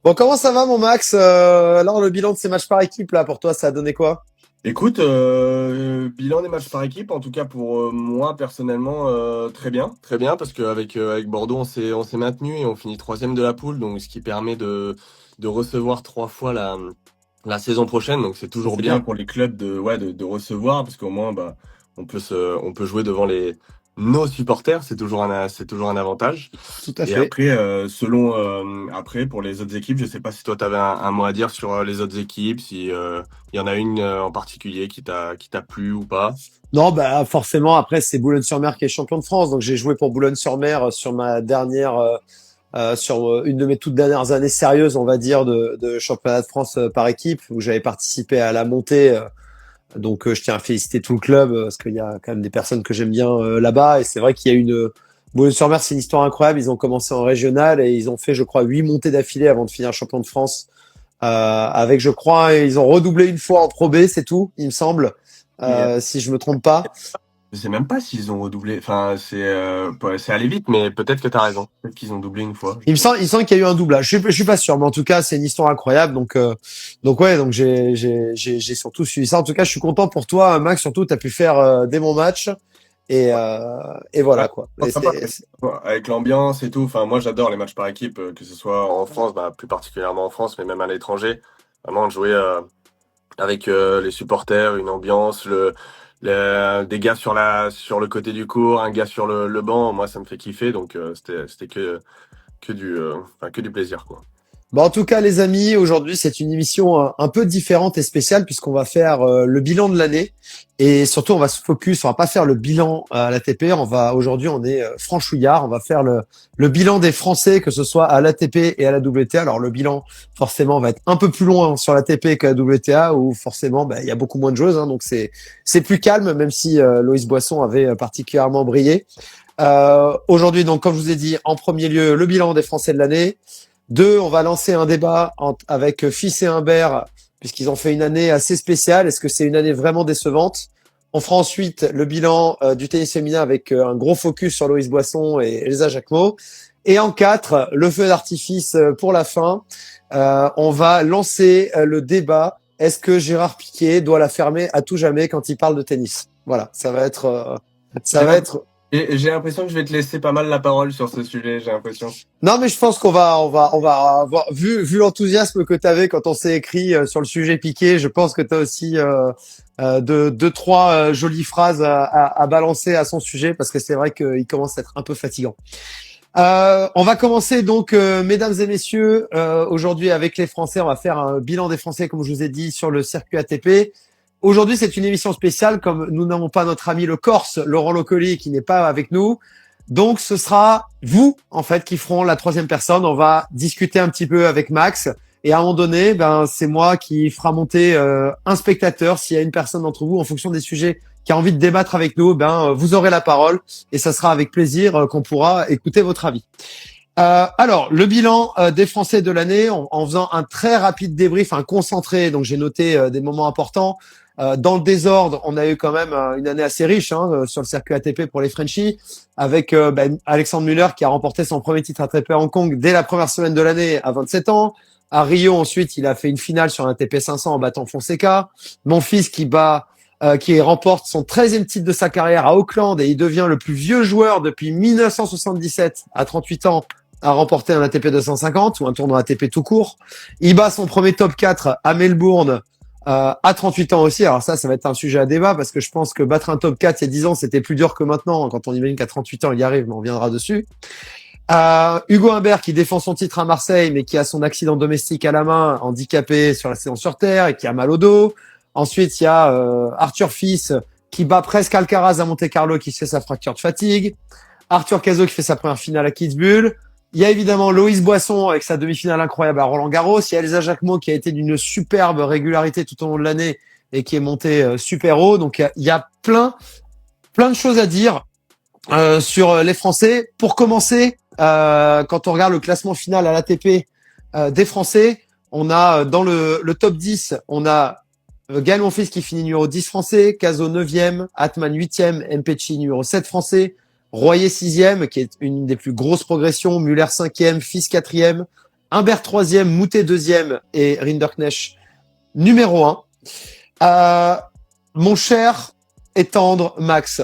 Bon, comment ça va, mon Max? Alors, le bilan de ces matchs par équipe, là, pour toi, ça a donné quoi? Écoute, bilan des matchs par équipe, en tout cas pour moi personnellement, très bien, parce qu'avec avec Bordeaux, on s'est maintenu et on finit troisième de la poule, donc ce qui permet de recevoir trois fois la saison prochaine, donc c'est Ça, toujours c'est bien bien. pour les clubs de recevoir, parce qu'au moins bah on peut jouer devant les nos supporters, c'est toujours un avantage. Tout à Et fait. après, après pour les autres équipes, je sais pas si toi tu avais un mot à dire sur les autres équipes, si il y en a une en particulier qui t'a plu ou pas. Non, bah, forcément, après, c'est Boulogne-sur-Mer qui est champion de France. Donc, j'ai joué pour Boulogne-sur-Mer sur ma dernière, sur une de mes toutes dernières années sérieuses, on va dire, de championnat de France par équipe, où j'avais participé à la montée. Donc, je tiens à féliciter tout le club, parce qu'il y a quand même des personnes que j'aime bien là-bas. Et c'est vrai qu'il y a Boulogne-sur-Mer, c'est une histoire incroyable. Ils ont commencé en régional et ils ont fait, je crois, 8 montées d'affilée avant de finir champion de France. Avec, je crois, ils ont redoublé une fois en Pro B, c'est tout, il me semble, Et si je me trompe pas. je sais même pas s'ils ont redoublé. Enfin, c'est allé vite, mais peut-être que t'as raison. Peut-être qu'ils ont doublé une fois. Il me semble qu'il y a eu un doublage. Je suis pas sûr, mais en tout cas, c'est une histoire incroyable. Donc ouais, donc j'ai surtout suivi ça. En tout cas, je suis content pour toi, Max. Surtout, t'as pu faire des bons matchs et Ouais, voilà quoi. Et sympa. Avec l'ambiance et tout. Enfin, moi, j'adore les matchs par équipe, que ce soit en France, bah, plus particulièrement en France, mais même à l'étranger. Vraiment, de jouer avec les supporters, une ambiance, des gars sur le côté du court, un gars sur le banc. Moi, ça me fait kiffer. Donc, c'était que du plaisir, quoi. Bon, en tout cas, les amis, aujourd'hui, c'est une émission un peu différente et spéciale puisqu'on va faire le bilan de l'année et surtout, on va se focus. On va pas faire le bilan à l'ATP. Aujourd'hui, on est franchouillard. On va faire le bilan des Français, que ce soit à l'ATP et à la WTA. Alors, le bilan, forcément, va être un peu plus loin sur l'ATP qu'à la WTA où forcément, bah, il y a beaucoup moins de joueuses. Donc, c'est plus calme, même si Loïs Boisson avait particulièrement brillé. Aujourd'hui, donc, comme je vous ai dit, en premier lieu, le bilan des Français de l'année. Deux, on va lancer un débat avec Fils et Humbert, puisqu'ils ont fait une année assez spéciale. Est-ce que c'est une année vraiment décevante? On fera ensuite le bilan du tennis féminin avec un gros focus sur Loïs Boisson et Elsa Jacquemot. Et en quatre, le feu d'artifice pour la fin. On va lancer le débat. Est-ce que Gérard Piquet doit la fermer à tout jamais quand il parle de tennis? Voilà, ça J'ai va l'imp- être j'ai l'impression que je vais te laisser pas mal la parole sur ce sujet, j'ai l'impression. Non, mais je pense qu'on va avoir vu l'enthousiasme que tu avais quand on s'est écrit sur le sujet Piqué. Je pense que tu as aussi deux, trois jolies phrases à balancer à son sujet parce que c'est vrai qu'il commence à être un peu fatigant. On va commencer donc, mesdames et messieurs, aujourd'hui avec les Français. On va faire un bilan des Français, comme je vous ai dit, sur le circuit ATP. Aujourd'hui, c'est une émission spéciale, comme nous n'avons pas notre ami le Corse, Laurent Locoli, qui n'est pas avec nous. Donc, ce sera vous, en fait, qui feront la troisième personne. On va discuter un petit peu avec Max. Et à un moment donné, ben, c'est moi qui fera monter un spectateur. S'il y a une personne d'entre vous, en fonction des sujets, qui a envie de débattre avec nous, ben, vous aurez la parole. Et ça sera avec plaisir qu'on pourra écouter votre avis. Alors, le bilan des Français de l'année, en faisant un très rapide débrief, un concentré. Donc, j'ai noté des moments importants. Dans le désordre, on a eu quand même une année assez riche sur le circuit ATP pour les Frenchies, avec Alexandre Muller qui a remporté son premier titre ATP à Hong Kong dès la première semaine de l'année à 27 ans. À Rio, ensuite, il a fait une finale sur un ATP 500 en battant Fonseca. Mon fils qui remporte son 13e titre de sa carrière à Auckland et il devient le plus vieux joueur depuis 1977 à 38 ans à remporter un ATP 250 ou un tournoi ATP tout court. Il bat son premier top 4 à Melbourne à 38 ans aussi. Alors ça va être un sujet à débat parce que je pense que battre un top 4 il y a 10 ans, c'était plus dur que maintenant. Quand on imagine qu'à 38 ans, il y arrive, mais on reviendra dessus. Hugo Humbert qui défend son titre à Marseille, mais qui a son accident domestique à la main, handicapé sur la séance sur terre et qui a mal au dos. Ensuite, il y a Arthur Fils qui bat presque Alcaraz à Monte-Carlo, qui se fait sa fracture de fatigue. Arthur Cazot qui fait sa première finale à Kitzbühel. Il y a évidemment Loïs Boisson avec sa demi-finale incroyable à Roland-Garros. Il y a Elsa Jacquemot qui a été d'une superbe régularité tout au long de l'année et qui est montée super haut. Donc il y a plein de choses à dire sur les Français. Pour commencer, quand on regarde le classement final à l'ATP des Français, on a dans le top 10, on a Gaël Monfils qui finit numéro 10 français, Cazot 9e, Atman 8e, Mpetshi numéro 7 français, Royer 6e, qui est une des plus grosses progressions, Muller 5e, Fils 4e, Humbert troisième, Moutet deuxième et Rinderknecht numéro un. Mon cher et tendre Max,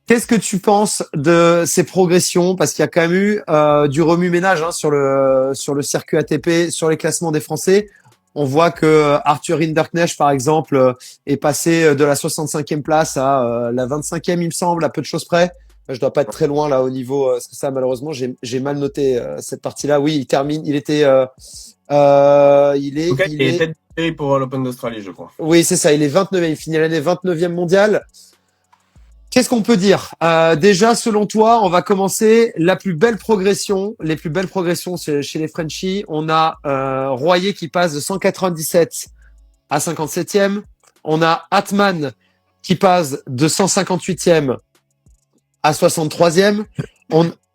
qu'est-ce que tu penses de ces progressions? Parce qu'il y a quand même eu du remue-ménage sur le circuit ATP, sur les classements des Français. On voit que Arthur Rinderknecht, par exemple, est passé de la 65e place à la 25e, il me semble, à peu de choses près. Je dois pas être très loin là au niveau, parce que ça, malheureusement, j'ai mal noté cette partie-là. Oui, il termine. Il était, En tout cas, il il est est. tête de série pour l'Open d'Australie, je crois. Oui, c'est ça. Il est 29e. Il finit l'année 29e mondiale. Qu'est-ce qu'on peut dire? Déjà, selon toi, on va commencer la plus belle progression. Les plus belles progressions chez les Frenchies. On a Royer qui passe de 197 à 57e. On a Atman qui passe de 158e à 63e.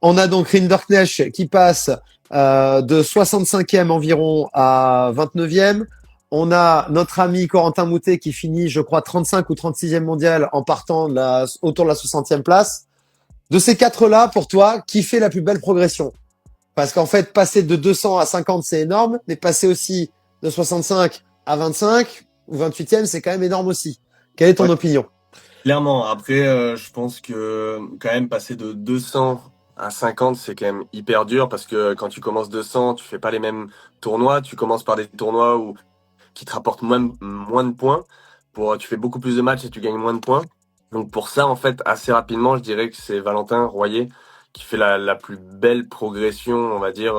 On a donc Rinderknecht qui passe de 65e environ à 29e. On a notre ami Corentin Moutet qui finit, je crois, 35 ou 36e mondial en partant autour de la 60e place. De ces quatre-là, pour toi, qui fait la plus belle progression? Parce qu'en fait, passer de 200 à 50, c'est énorme, mais passer aussi de 65 à 25 ou 28e, c'est quand même énorme aussi. Quelle est ton opinion? Clairement. Après, je pense que quand même passer de 200 à 50, c'est quand même hyper dur parce que quand tu commences 200, tu fais pas les mêmes tournois. Tu commences par des tournois qui te rapportent moins de points. Tu fais beaucoup plus de matchs et tu gagnes moins de points. Donc pour ça, en fait, assez rapidement, je dirais que c'est Valentin Royer qui fait la plus belle progression, on va dire,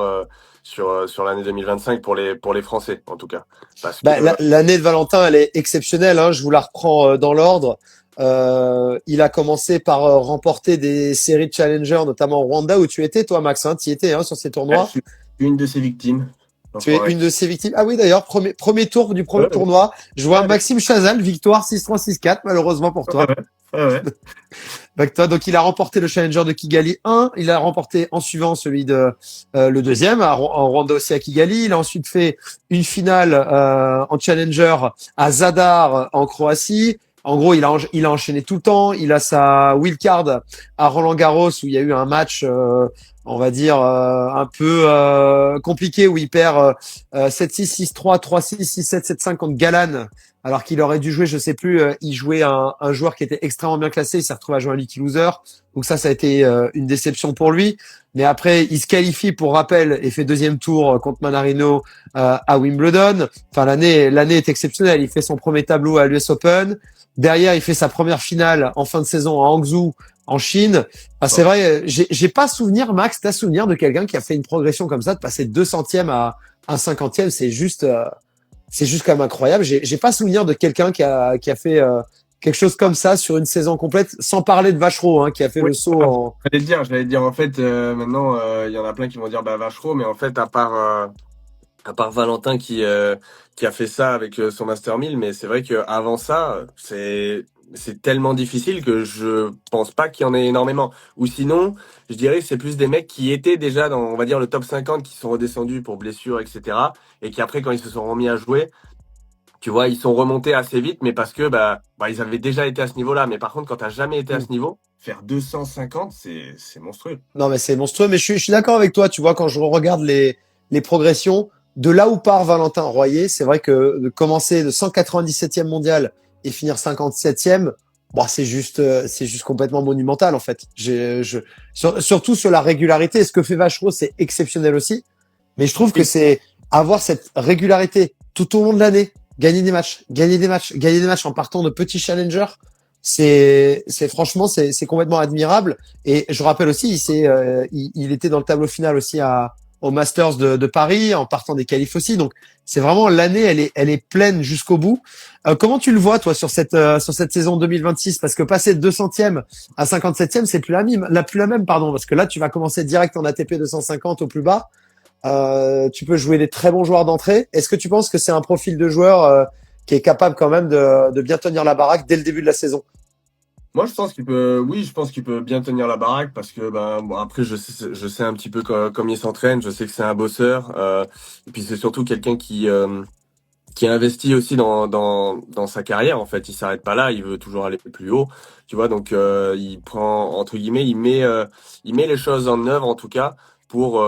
sur l'année 2025 pour les Français, en tout cas. Parce que L'année de Valentin, elle est exceptionnelle. Je vous la reprends dans l'ordre. Il a commencé par remporter des séries de Challenger, notamment au Rwanda, où tu étais, toi, Max. Tu y étais sur ces je tournois. suis une de ses victimes. Tu es une de ces victimes. Ah oui, d'ailleurs, premier tour du premier Ouais, tournoi. Je vois ouais, Maxime Chazal, victoire 6-3, 6-4, malheureusement pour toi. ouais. Avec toi. Donc, il a remporté le Challenger de Kigali 1. Il a remporté en suivant celui de le deuxième, en Rwanda aussi à Kigali. Il a ensuite fait une finale en Challenger à Zadar en Croatie. En gros, il a enchaîné tout le temps. Il a sa wildcard à Roland-Garros où il y a eu un match, on va dire, un peu compliqué où il perd 7-6, 6-3, 3-6, 6-7, 7-5 contre Galan alors qu'il aurait dû jouer, je sais plus, il jouait un joueur qui était extrêmement bien classé, il s'est retrouvé à jouer un Lucky Loser. Donc ça a été une déception pour lui. Mais après, il se qualifie pour rappel et fait deuxième tour contre Manarino à Wimbledon. Enfin, l'année est exceptionnelle. Il fait son premier tableau à l'US Open. Derrière, il fait sa première finale en fin de saison à Hangzhou, en Chine. Enfin, c'est vrai, j'ai pas souvenir, Max, t'as souvenir de quelqu'un qui a fait une progression comme ça, de passer de 200e à un 50e, c'est juste quand même incroyable. J'ai pas souvenir de quelqu'un qui a fait quelque chose comme ça sur une saison complète, sans parler de Vachereau, qui a fait Oui, le saut en. j'allais te dire, en fait, maintenant, il y en a plein qui vont dire, bah, Vachereau, mais en fait, à part Valentin qui a fait ça avec son Master 1000, mais c'est vrai qu'avant ça, c'est tellement difficile que je pense pas qu'il y en ait énormément. Ou sinon, je dirais que c'est plus des mecs qui étaient déjà dans, on va dire, le top 50, qui sont redescendus pour blessures, etc. Et qui après, quand ils se sont remis à jouer, tu vois, ils sont remontés assez vite, mais parce que ils avaient déjà été à ce niveau-là. Mais par contre, quand t'as jamais été à ce niveau, faire 250, c'est monstrueux. Non, mais c'est monstrueux. Mais je suis d'accord avec toi. Tu vois, quand je regarde les progressions, de là où part Valentin Royer, c'est vrai que de commencer de 197e mondial et finir 57e, bon, c'est juste complètement monumental, en fait. Surtout sur la régularité. Ce que fait Vachereau, c'est exceptionnel aussi. Mais je trouve que c'est avoir cette régularité tout au long de l'année, gagner des matchs, gagner des matchs, gagner des matchs en partant de petits challengers, franchement, c'est complètement admirable. Et je rappelle aussi, il était dans le tableau final aussi au Masters de Paris, en partant des qualifs aussi. Donc, c'est vraiment l'année, elle est pleine jusqu'au bout. Comment tu le vois, toi, sur cette saison 2026? Parce que passer de 200e à 57e, c'est plus la même, pardon. Parce que là, tu vas commencer direct en ATP 250 au plus bas. Tu peux jouer des très bons joueurs d'entrée. Est-ce que tu penses que c'est un profil de joueur qui est capable quand même de bien tenir la baraque dès le début de la saison? Moi, je pense qu'il peut bien tenir la baraque parce que, après, je sais un petit peu comme il s'entraîne. Je sais que c'est un bosseur. Et puis c'est surtout quelqu'un qui investit aussi dans sa carrière. En fait, il s'arrête pas là. Il veut toujours aller plus haut. Tu vois, donc il prend entre guillemets, il met les choses en œuvre en tout cas pour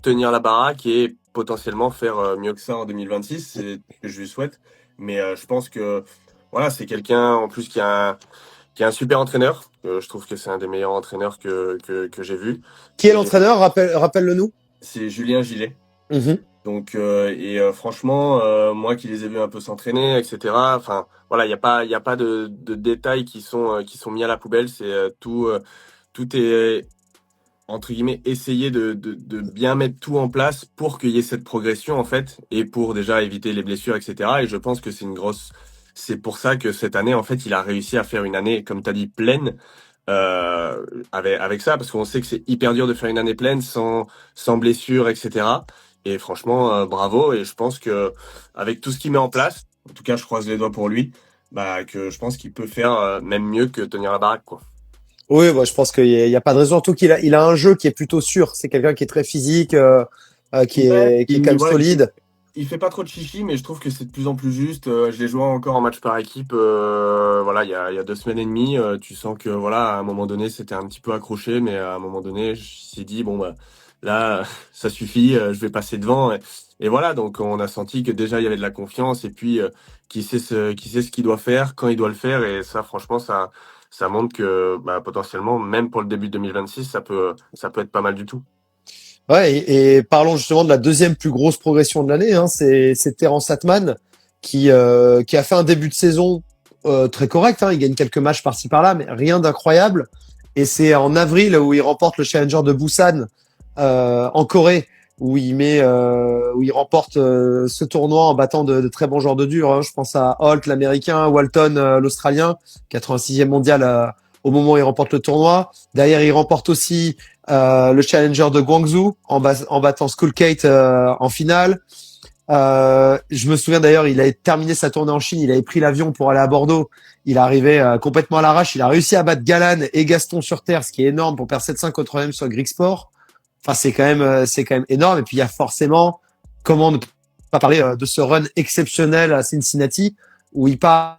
tenir la baraque et potentiellement faire mieux que ça en 2026. C'est ce que je lui souhaite. Mais je pense que voilà, c'est quelqu'un en plus qui est un super entraîneur. Je trouve que c'est un des meilleurs entraîneurs que j'ai vu. Qui est Et l'entraîneur? Rappelle-le nous. c'est Julien Gillet. Mhm. Donc franchement, moi qui les ai vus un peu s'entraîner, etc. Enfin voilà, il y a pas de détails qui sont mis à la poubelle. C'est tout est entre guillemets essayer de bien mettre tout en place pour qu'il y ait cette progression en fait et pour déjà éviter les blessures, etc. Et je pense que c'est pour ça que cette année en fait il a réussi à faire une année comme tu as dit pleine avec ça parce qu'on sait que c'est hyper dur de faire une année pleine sans blessure, etc. Et franchement bravo et je pense que avec tout ce qu'il met en place, en tout cas je croise les doigts pour lui, bah que je pense qu'il peut faire même mieux que tenir la baraque quoi. Oui, bah, je pense qu'il y a pas de raison. Surtout il a un jeu qui est plutôt sûr. C'est quelqu'un qui est très physique, Ouais, qui est quand même voilà, solide. il fait pas trop de chichi, mais je trouve que c'est de plus en plus juste. Je l'ai joué encore en match par équipe, voilà, il y a 2 semaines et demie. Tu sens que voilà, à un moment donné, c'était un petit peu accroché, mais à un moment donné, il s'est dit bon bah là, ça suffit, je vais passer devant. Et voilà, donc on a senti que déjà il y avait de la confiance et puis qui sait ce qu'il doit faire, quand il doit le faire. Et ça, franchement, ça montre que bah, potentiellement, même pour le début de 2026, ça peut être pas mal du tout. Ouais, et parlons justement de la deuxième plus grosse progression de l'année. Hein, c'est Terrence Atman qui a fait un début de saison très correct. Hein, il gagne quelques matchs par-ci par-là, mais rien d'incroyable. Et c'est en avril où il remporte le Challenger de Busan en Corée, où il remporte ce tournoi en battant de très bons joueurs de dur. Hein. Je pense à Holt, l'Américain, Walton, l'Australien, 86e mondial au moment où il remporte le tournoi. Derrière, il remporte aussi le Challenger de Guangzhou en battant Skullgate en finale. Je me souviens d'ailleurs, il avait terminé sa tournée en Chine, il avait pris l'avion pour aller à Bordeaux. Il arrivait complètement à l'arrache. Il a réussi à battre Galan et Gaston sur terre, ce qui est énorme pour faire 7-5 au troisième sur Greek Sport. Enfin, c'est quand même énorme. Et puis il y a forcément, comment ne pas parler de ce run exceptionnel à Cincinnati où il part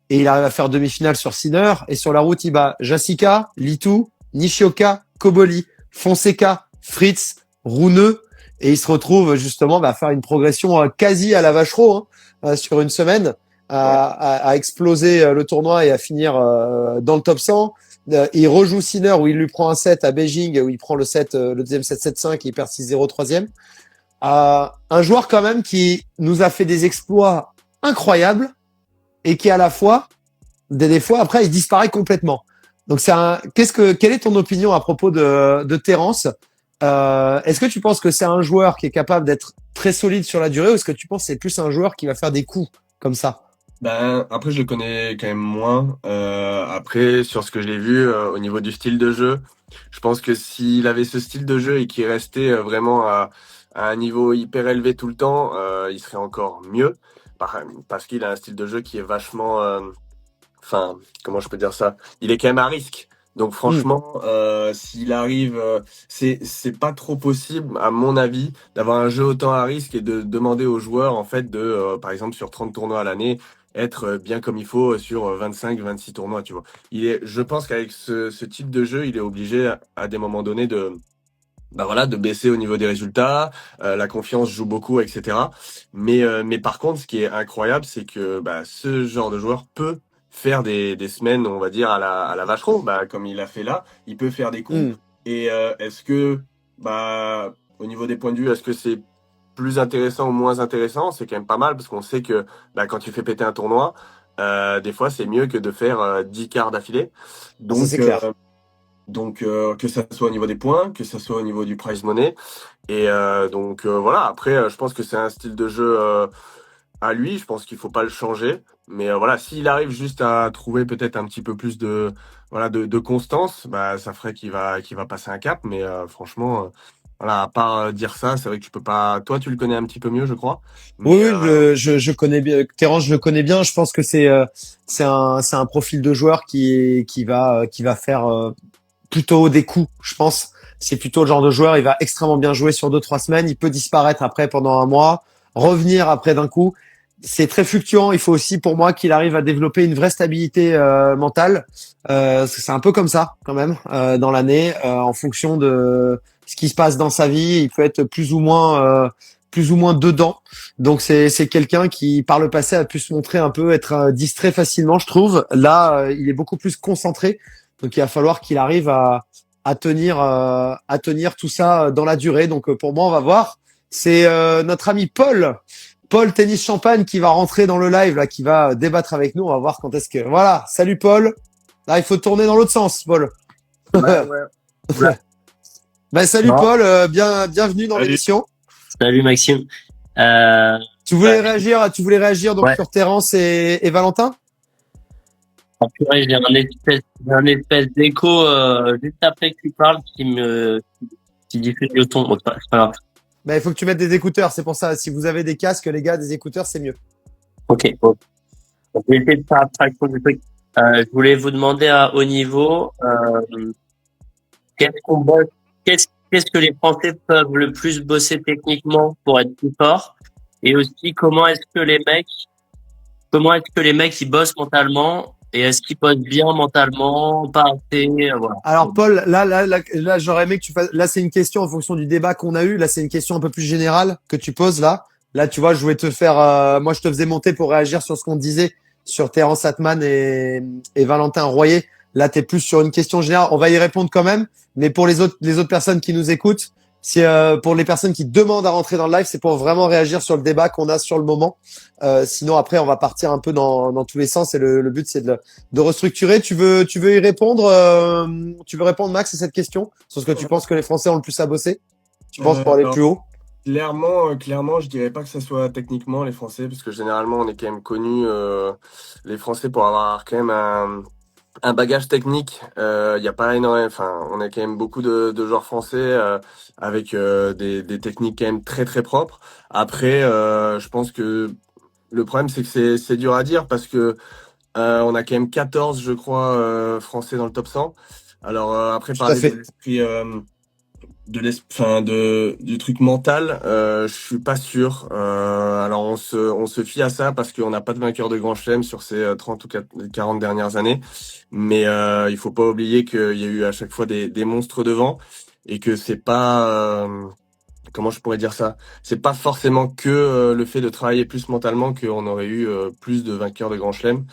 et il arrive à faire demi-finale sur Sinner. Et sur la route, il bat Jessica, Litu, Nishioka, Koboli, Fonseca, Fritz, Runeux. Et il se retrouve justement à faire une progression quasi à la Vachereau sur une semaine, Ouais. à exploser le tournoi et à finir dans le top 100. Il rejoue Sinner où il lui prend un set à Beijing, où il prend le set, le deuxième set 7-5 et il perd 6-0 troisième. Un joueur quand même qui nous a fait des exploits incroyables et qui à la fois des fois après il disparaît complètement. Donc quelle est ton opinion à propos de Terence? Est-ce que tu penses que c'est un joueur qui est capable d'être très solide sur la durée ou est-ce que tu penses que c'est plus un joueur qui va faire des coups comme ça? Ben, après, je le connais quand même moins. Après, sur ce que je l'ai vu au niveau du style de jeu, je pense que s'il avait ce style de jeu et qu'il restait vraiment à un niveau hyper élevé tout le temps, il serait encore mieux. Parce qu'il a un style de jeu qui est vachement, enfin, comment je peux dire ça? Il est quand même à risque. Donc Hmm. franchement, s'il arrive, c'est pas trop possible, à mon avis, d'avoir un jeu autant à risque et de demander aux joueurs, en fait, par exemple, sur 30 tournois à l'année, être bien comme il faut sur 25, 26 tournois, tu vois. Je pense qu'avec ce type de jeu, il est obligé à des moments donnés bah voilà, de baisser au niveau des résultats. La confiance joue beaucoup, etc. Mais par contre, ce qui est incroyable, c'est que bah, ce genre de joueur peut faire des semaines, on va dire, à la Vacheron, bah, comme il a fait là. Il peut faire des coups. Hmm. Et est-ce que, bah, au niveau des points de vue, est-ce que c'est plus intéressant ou moins intéressant? C'est quand même pas mal parce qu'on sait que bah, quand tu fais péter un tournoi, des fois, c'est mieux que de faire 10 quarts d'affilée. Ah, ça c'est Donc, clair. que ça soit au niveau des points, que ça soit au niveau du prize money. Et voilà, après, je pense que c'est un style de jeu à lui. Je pense qu'il faut pas le changer. Mais voilà, s'il arrive juste à trouver peut-être un petit peu plus de constance, bah ça ferait qu'il va passer un cap. Mais franchement, voilà, à part dire ça, c'est vrai que tu peux pas. Toi, tu le connais un petit peu mieux, je crois. Oui, Mais oui, je connais bien Terence, je le connais bien. Je pense que c'est un profil de joueur qui va faire plutôt des coups, je pense. C'est plutôt le genre de joueur, il va extrêmement bien jouer sur 2, 3 semaines, il peut disparaître après pendant un mois, revenir après d'un coup. C'est très fluctuant. Il faut aussi, pour moi, qu'il arrive à développer une vraie stabilité mentale. Parce que c'est un peu comme ça, quand même, dans l'année, en fonction de ce qui se passe dans sa vie. Il peut être plus ou moins dedans. Donc c'est quelqu'un qui par le passé a pu se montrer un peu être distrait facilement, je trouve. Là, il est beaucoup plus concentré. Donc il va falloir qu'il arrive à tenir tout ça dans la durée. Donc pour moi, on va voir. C'est notre ami Paul Tennis Champagne qui va rentrer dans le live là, qui va débattre avec nous. On va voir quand est-ce que voilà. Salut Paul. Là, il faut tourner dans l'autre sens, Paul. Ouais, ouais. Oula. Ben salut Non. Paul, bienvenue dans Salut. l'émission. Salut Maxime. Euh, Tu voulais réagir donc Ouais. sur Terence et Valentin. purée, j'ai un espèce d'écho juste après que tu parles qui diffuse le ton. Bon, c'est pas grave. Ben il faut que tu mettes des écouteurs. C'est pour ça. Si vous avez des casques, les gars, des écouteurs, c'est mieux. Ok. Bon. Donc, je vais essayer de faire abstraction du truc. Je voulais vous demander à haut niveau, qu'est-ce qu'on bosse, qu'est-ce que les Français peuvent le plus bosser techniquement pour être plus forts, et aussi comment est-ce que les mecs ils bossent mentalement, et est-ce qu'ils bossent bien mentalement, pas assez, voilà. Alors Paul, là, j'aurais aimé que tu fasses. Là, c'est une question en fonction du débat qu'on a eu. Là, c'est une question un peu plus générale que tu poses là. Là, tu vois, je voulais te faire. Moi, je te faisais monter pour réagir sur ce qu'on disait sur Terence Atman et Valentin Royer. Là, t'es plus sur une question générale. On va y répondre quand même. Mais pour les autres personnes qui nous écoutent, c'est pour les personnes qui demandent à rentrer dans le live, c'est pour vraiment réagir sur le débat qu'on a sur le moment. Sinon, après, on va partir un peu dans tous les sens. Et le but, c'est de restructurer. Tu veux y répondre Tu veux répondre, Max, à cette question sur ce que tu penses que les Français ont le plus à bosser? Tu penses pour aller Alors, plus haut? clairement, je dirais pas que ça soit techniquement les Français, parce que généralement, on est quand même connus, les Français, pour avoir quand même un bagage technique. Il y a pas énormément, enfin, on a quand même beaucoup de joueurs français avec des techniques quand même très très propres. Après, je pense que le problème, c'est que c'est dur à dire parce que on a quand même 14, je crois, français dans le top 100. Alors après, Tout à parler de fait. l'esprit du truc mental, je suis pas sûr. Alors on se fie à ça parce qu'on n'a pas de vainqueur de Grand Chelem sur ces 30 ou 40 dernières années, mais il faut pas oublier qu'il y a eu à chaque fois des monstres devant et que c'est pas comment je pourrais dire ça, c'est pas forcément que le fait de travailler plus mentalement qu'on aurait eu plus de vainqueurs de Grand Chelem.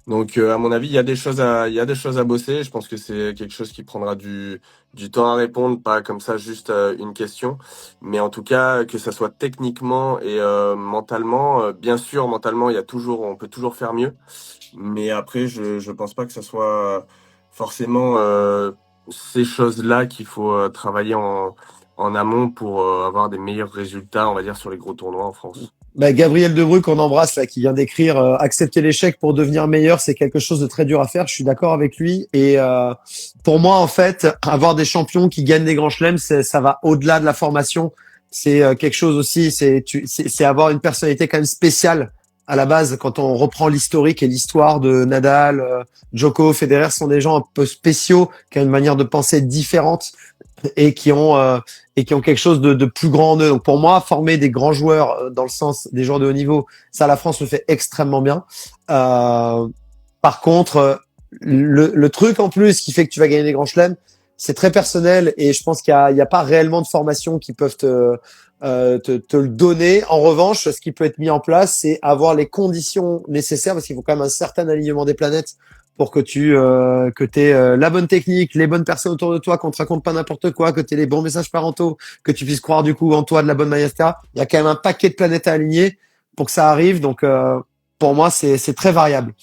Donc à mon avis, il y a des choses à bosser. Je pense que c'est quelque chose qui prendra du temps à répondre, pas comme ça juste une question, mais en tout cas que ça soit techniquement et mentalement. Bien sûr, mentalement, on peut toujours faire mieux, mais après, je pense pas que ça soit forcément ces choses-là qu'il faut travailler en amont pour avoir des meilleurs résultats, on va dire, sur les gros tournois en France. Bah, Gabriel Debrue qu'on embrasse là, qui vient d'écrire accepter l'échec pour devenir meilleur, c'est quelque chose de très dur à faire. Je suis d'accord avec lui. Et pour moi, en fait, avoir des champions qui gagnent des grands chelems, ça va au-delà de la formation. C'est quelque chose aussi. C'est avoir une personnalité quand même spéciale à la base. Quand on reprend l'historique et l'histoire de Nadal, Djoko, Federer, sont des gens un peu spéciaux qui ont une manière de penser différente et qui ont quelque chose de plus grand en eux. Donc pour moi, former des grands joueurs dans le sens des joueurs de haut niveau, ça la France le fait extrêmement bien. Par contre, le truc en plus qui fait que tu vas gagner des grands chelems, c'est très personnel et je pense qu'il y a pas réellement de formation qui peuvent te le donner. En revanche, ce qui peut être mis en place, c'est avoir les conditions nécessaires parce qu'il faut quand même un certain alignement des planètes pour que tu aies la bonne technique, les bonnes personnes autour de toi, qu'on te raconte pas n'importe quoi, que tu aies les bons messages parentaux, que tu puisses croire du coup en toi de la bonne manière, etc. Il y a quand même un paquet de planètes à aligner pour que ça arrive. Donc pour moi, c'est très variable.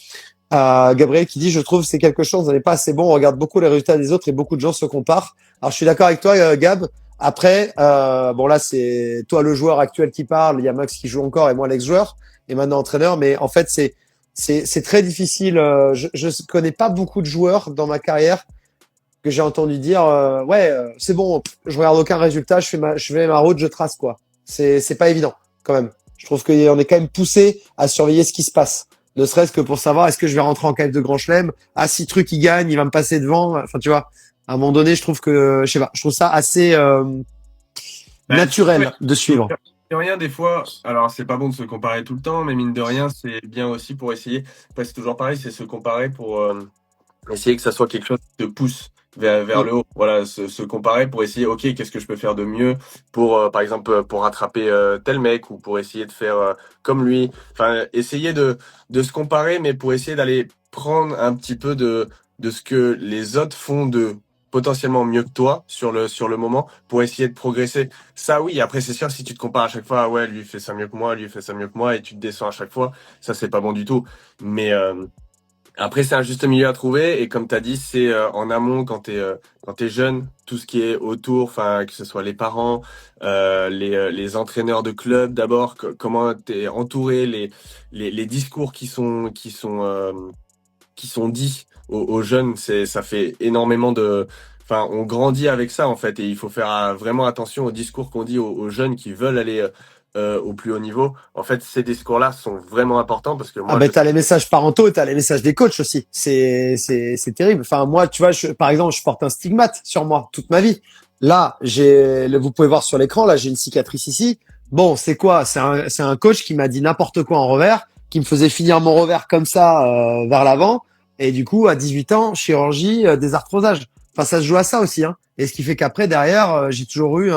Gabriel qui dit, je trouve c'est quelque chose, on n'est pas assez bon, on regarde beaucoup les résultats des autres et beaucoup de gens se comparent. Alors je suis d'accord avec toi, Gab. Après, bon là c'est toi le joueur actuel qui parle, il y a Max qui joue encore et moi l'ex-joueur et maintenant entraîneur, mais en fait c'est très difficile. Je connais pas beaucoup de joueurs dans ma carrière que j'ai entendu dire ouais c'est bon, je regarde aucun résultat, je fais ma route, je trace quoi. C'est pas évident quand même. Je trouve qu'on est quand même poussé à surveiller ce qui se passe. Ne serait-ce que pour savoir est-ce que je vais rentrer en qualif de Grand Chelem. Ah si truc il gagne, il va me passer devant. Enfin tu vois, à un moment donné, je trouve que je sais pas, je trouve ça assez naturel de suivre. Mine de rien, des fois, alors c'est pas bon de se comparer tout le temps, mais mine de rien, c'est bien aussi pour essayer. Après, c'est toujours pareil, c'est se comparer pour essayer que ça soit quelque chose qui te pousse. vers le haut. Voilà, se comparer pour essayer, ok, qu'est-ce que je peux faire de mieux pour, par exemple, pour rattraper tel mec ou pour essayer de faire comme lui. Enfin, essayer de se comparer, mais pour essayer d'aller prendre un petit peu de ce que les autres font de potentiellement mieux que toi sur le moment pour essayer de progresser. Ça, oui. Après, c'est sûr, si tu te compares à chaque fois, ah ouais, lui il fait ça mieux que moi, lui il fait ça mieux que moi, et tu te descends à chaque fois, ça c'est pas bon du tout. Mais après, c'est un juste milieu à trouver et comme tu as dit, c'est en amont quand t'es jeune, tout ce qui est autour, enfin que ce soit les parents, les entraîneurs de club d'abord, comment t'es entouré, les discours qui sont dits aux jeunes, ça fait énormément de enfin on grandit avec ça en fait et il faut faire vraiment attention aux discours qu'on dit aux jeunes qui veulent aller au plus haut niveau. En fait, ces discours-là sont vraiment importants parce que Ah moi ben t'as les messages parentaux, t'as les messages des coachs aussi. C'est terrible. Enfin moi, tu vois, par exemple, je porte un stigmate sur moi toute ma vie. Là, vous pouvez voir sur l'écran, là j'ai une cicatrice ici. Bon, c'est quoi? C'est un coach qui m'a dit n'importe quoi en revers, qui me faisait finir mon revers comme ça vers l'avant. Et du coup, à 18 ans, chirurgie, désarthrosage. Enfin, ça se joue à ça aussi. Hein. Et ce qui fait qu'après, derrière, j'ai toujours eu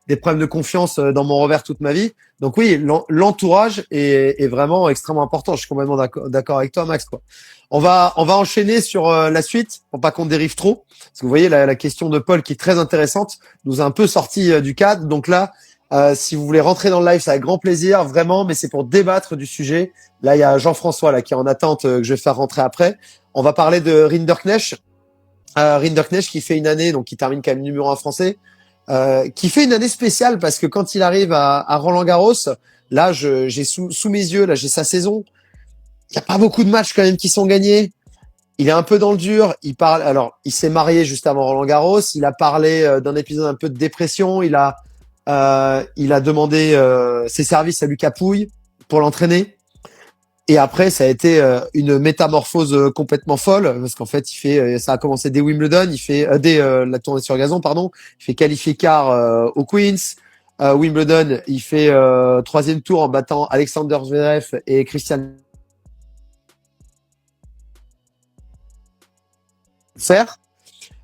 des problèmes de confiance dans mon revers toute ma vie. Donc oui, l'entourage est vraiment extrêmement important. Je suis complètement d'accord avec toi, Max. Quoi. On va enchaîner sur la suite pour pas qu'on dérive trop. Parce que vous voyez, la question de Paul qui est très intéressante nous a un peu sorti du cadre. Donc là, si vous voulez rentrer dans le live, c'est avec grand plaisir, vraiment, mais c'est pour débattre du sujet. Là, il y a Jean-François là qui est en attente que je vais faire rentrer après. On va parler de Rinderknecht. Rinderknecht qui fait une année, donc qui termine quand même numéro 1 français. Qui fait une année spéciale parce que quand il arrive à Roland-Garros, là, j'ai sous mes yeux, là, j'ai sa saison. Il n'y a pas beaucoup de matchs quand même qui sont gagnés. Il est un peu dans le dur. Alors, il s'est marié juste avant Roland-Garros. Il a parlé d'un épisode un peu de dépression. Il a demandé ses services à Lucas Pouille pour l'entraîner. Et après, ça a été une métamorphose complètement folle parce qu'en fait, ça a commencé dès Wimbledon, dès la tournée sur gazon, pardon. Il fait qualifier quart au Queens. Wimbledon, il fait troisième tour en battant Alexander Zverev et Christian Fer.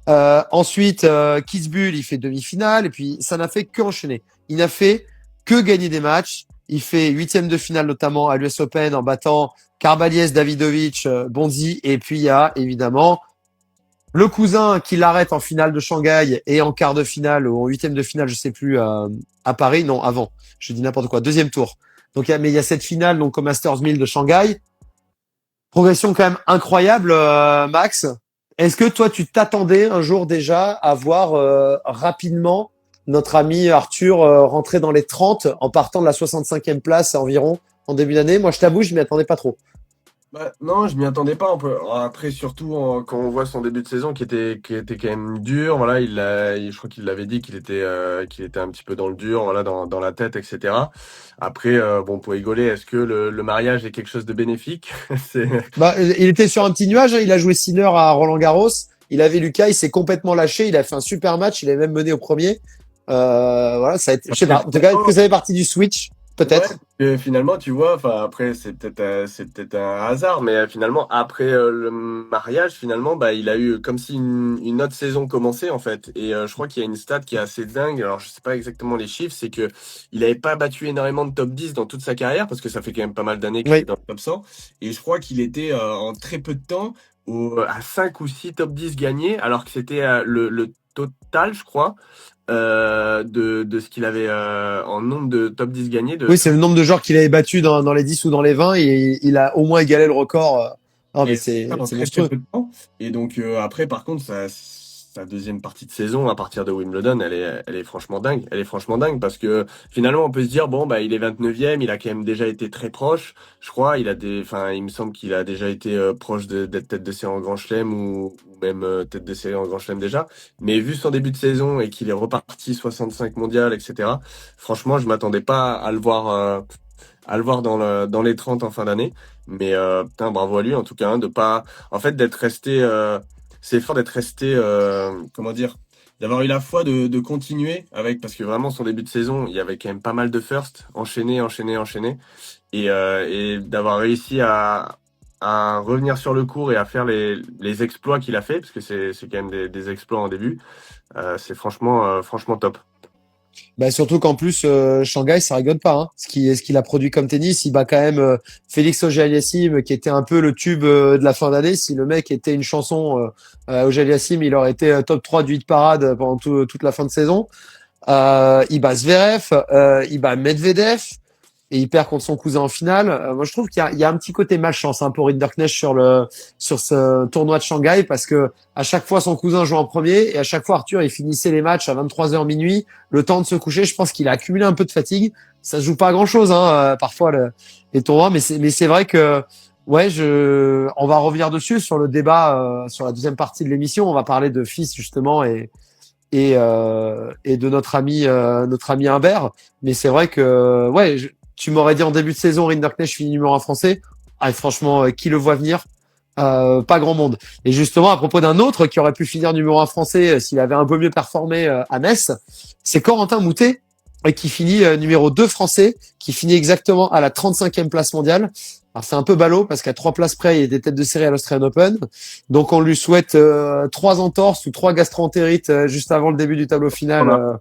Ensuite, Kitzbühel, il fait demi-finale et puis ça n'a fait que enchaîner. Il n'a fait que gagner des matchs. Il fait huitième de finale notamment à l'US Open en battant Carbaliès, Davidovic, Bonzi. Et puis il y a évidemment le cousin qui l'arrête en finale de Shanghai et en quart de finale ou en huitième de finale, je sais plus, à Paris. Non, avant. Je dis n'importe quoi. Deuxième tour. Donc, mais il y a cette finale donc au Masters 1000 de Shanghai. Progression quand même incroyable, Max. Est-ce que toi, tu t'attendais un jour déjà à voir rapidement notre ami Arthur rentrer dans les 30 en partant de la 65e place environ en début d'année? Moi, je t'avoue, je m'y attendais pas trop. Bah, non, je m'y attendais pas un peu. Après, surtout quand on voit son début de saison qui était quand même dur. Voilà, je crois qu'il l'avait dit qu'il était un petit peu dans le dur, voilà, dans la tête, etc. Après, bon, pour rigoler, est-ce que le mariage est quelque chose de bénéfique? C'est Bah, il était sur un petit nuage. Hein. Il a joué 6 heures à Roland-Garros. Il avait Lucas, il s'est complètement lâché. Il a fait un super match. Il a même mené au premier. Voilà, ça a été, je sais pas. En tout cas, que ça fait partie du switch, ouais, peut-être. et finalement, tu vois, enfin après c'est peut-être un hasard, mais finalement après le mariage, finalement, bah il a eu comme si une autre saison commençait en fait. Et je crois qu'il y a une stat qui est assez dingue. Alors je sais pas exactement les chiffres, c'est que il avait pas battu énormément de top 10 dans toute sa carrière parce que ça fait quand même pas mal d'années qu'il est Oui. dans le top 100. Et je crois qu'il était en très peu de temps à 5 ou 6 top 10 gagnés, alors que c'était le total, je crois de ce qu'il avait en nombre de top 10 gagnés. Oui, c'est le nombre de joueurs qu'il avait battu dans les 10 ou dans les 20 et il a au moins égalé le record. Non, mais Et ça en c'est très très monstrueux. peu de temps. Et donc après, par contre, sa deuxième partie de saison à partir de Wimbledon, elle est franchement dingue. Elle est franchement dingue parce que finalement, on peut se dire bon bah il est 29e, il a quand même déjà été très proche. Je crois, enfin, il me semble qu'il a déjà été proche d'être tête de série en Grand Chelem ou même tête de série en Grand Chelem déjà. Mais vu son début de saison et qu'il est reparti 65 mondial, etc. Franchement, je m'attendais pas à le voir dans les 30 en fin d'année. Mais putain, bravo à lui en tout cas, hein, de pas, en fait, d'être resté, c'est fort d'être resté, comment dire, d'avoir eu la foi de continuer avec, parce que vraiment son début de saison, il y avait quand même pas mal de firsts, enchaîné, et d'avoir réussi à revenir sur le court et à faire les exploits qu'il a fait, parce que c'est quand même des exploits en début, c'est franchement top. Bah surtout qu'en plus Shanghai ça rigole pas hein. Ce qu'il a produit comme tennis, il bat quand même Félix Auger-Aliassime qui était un peu le tube de la fin d'année. Si le mec était une chanson Auger-Aliassime, il aurait été top 3 du hit parade pendant toute la fin de saison. Il bat Zverev, il bat Medvedev et il perd contre son cousin en finale. Moi, je trouve qu'il y a un petit côté malchance hein, pour Rinderknecht sur ce tournoi de Shanghai parce que à chaque fois son cousin joue en premier et à chaque fois Arthur il finissait les matchs à 23h minuit, le temps de se coucher. Je pense qu'il a accumulé un peu de fatigue. Ça se joue pas à grand chose hein, parfois les tournois, mais c'est vrai que ouais, on va revenir dessus sur le débat sur la deuxième partie de l'émission. On va parler de Fils justement et de notre ami Humbert. Mais c'est vrai que ouais, tu m'aurais dit en début de saison Rinderknecht finit numéro 1 français. Ah, franchement, qui le voit venir? Pas grand monde. Et justement, à propos d'un autre qui aurait pu finir numéro 1 français s'il avait un peu mieux performé à Metz, c'est Corentin Moutet qui finit numéro 2 français, qui finit exactement à la 35e place mondiale. Alors c'est un peu ballot parce qu'à 3 places près, il est des têtes de série à l'Australian Open. Donc on lui souhaite 3 entorses ou 3 gastro-entérites juste avant le début du tableau final.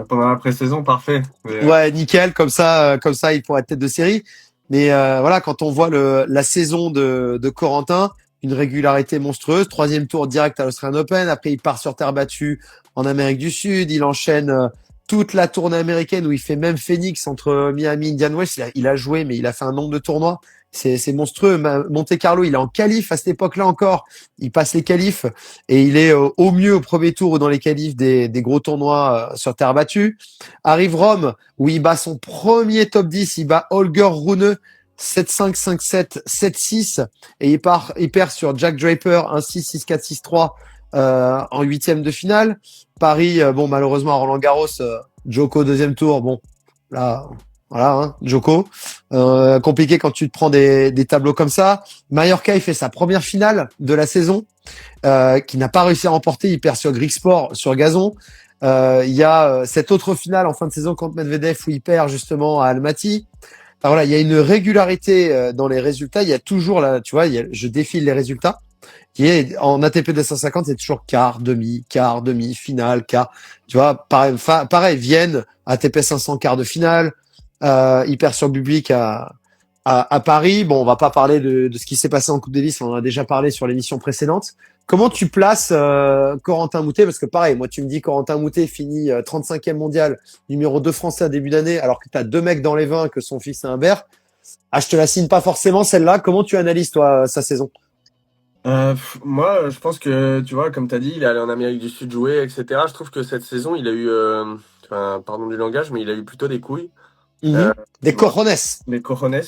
Pendant la pré-saison, parfait. Ouais, nickel, comme ça, il pourrait être tête de série. Mais voilà, quand on voit la saison de Corentin, une régularité monstrueuse, 3e tour direct à l'Australian Open. Après, il part sur terre battue en Amérique du Sud. Il enchaîne toute la tournée américaine où il fait même Phoenix entre Miami et Indian Wells. Il a joué, mais il a fait un nombre de tournois. C'est monstrueux. Monte Carlo, il est en qualif à cette époque-là encore. Il passe les qualifs et il est au mieux au premier tour ou dans les qualifs des gros tournois sur terre battue. Arrive Rome où il bat son premier top 10. Il bat Holger Rune 7-5, 5-7, 7-6 et il perd sur Jack Draper 1-6, 6-4, 6-3 en huitième de finale. Paris, bon malheureusement à Roland-Garros, Djoko deuxième tour, bon là voilà hein, Djoko, compliqué quand tu te prends des tableaux comme ça. Mallorca il fait sa première finale de la saison, qui n'a pas réussi à remporter, il perd sur Grigsport sur gazon. Il y a cette autre finale en fin de saison contre Medvedev où il perd justement à Almaty. Alors voilà, il y a une régularité dans les résultats. Il y a toujours là, tu vois, je défile les résultats. Qui est en ATP 250, c'est toujours quart, demi, finale, quart. Tu vois, pareil, Vienne, ATP 500, quart de finale. Il perd sur Bublik à Paris. Bon, on va pas parler de ce qui s'est passé en Coupe Davis. On en a déjà parlé sur l'émission précédente. Comment tu places Corentin Moutet? Parce que pareil, moi tu me dis Corentin Moutet finit 35e mondial, numéro 2 français à début d'année, alors que tu as 2 mecs dans les 20 que son fils est Humbert. Ah, je te la signe pas forcément celle-là. Comment tu analyses toi sa saison? Moi, je pense que, tu vois, comme tu as dit, il est allé en Amérique du Sud jouer, etc. Je trouve que cette saison, il a eu, enfin, pardon du langage, mais il a eu plutôt des couilles. Des Voilà. cojones. Les cojones.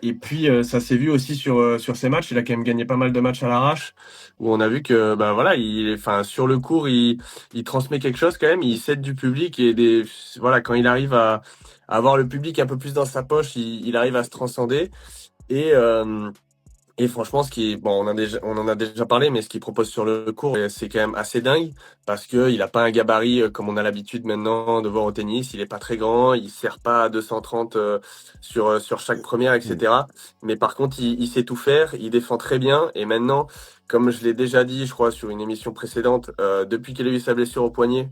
Et puis, ça s'est vu aussi sur ses matchs. Il a quand même gagné pas mal de matchs à l'arrache, où on a vu que, bah voilà, enfin, sur le court, il transmet quelque chose quand même. Il cède du public et voilà, quand il arrive à avoir le public un peu plus dans sa poche, il arrive à se transcender. Et, et franchement, bon, on en a déjà parlé, mais ce qu'il propose sur le court, c'est quand même assez dingue parce que il a pas un gabarit comme on a l'habitude maintenant de voir au tennis. Il est pas très grand, il sert pas à 230 sur chaque première, etc. Mais par contre, il sait tout faire, il défend très bien. Et maintenant, comme je l'ai déjà dit, je crois sur une émission précédente, depuis qu'il a eu sa blessure au poignet,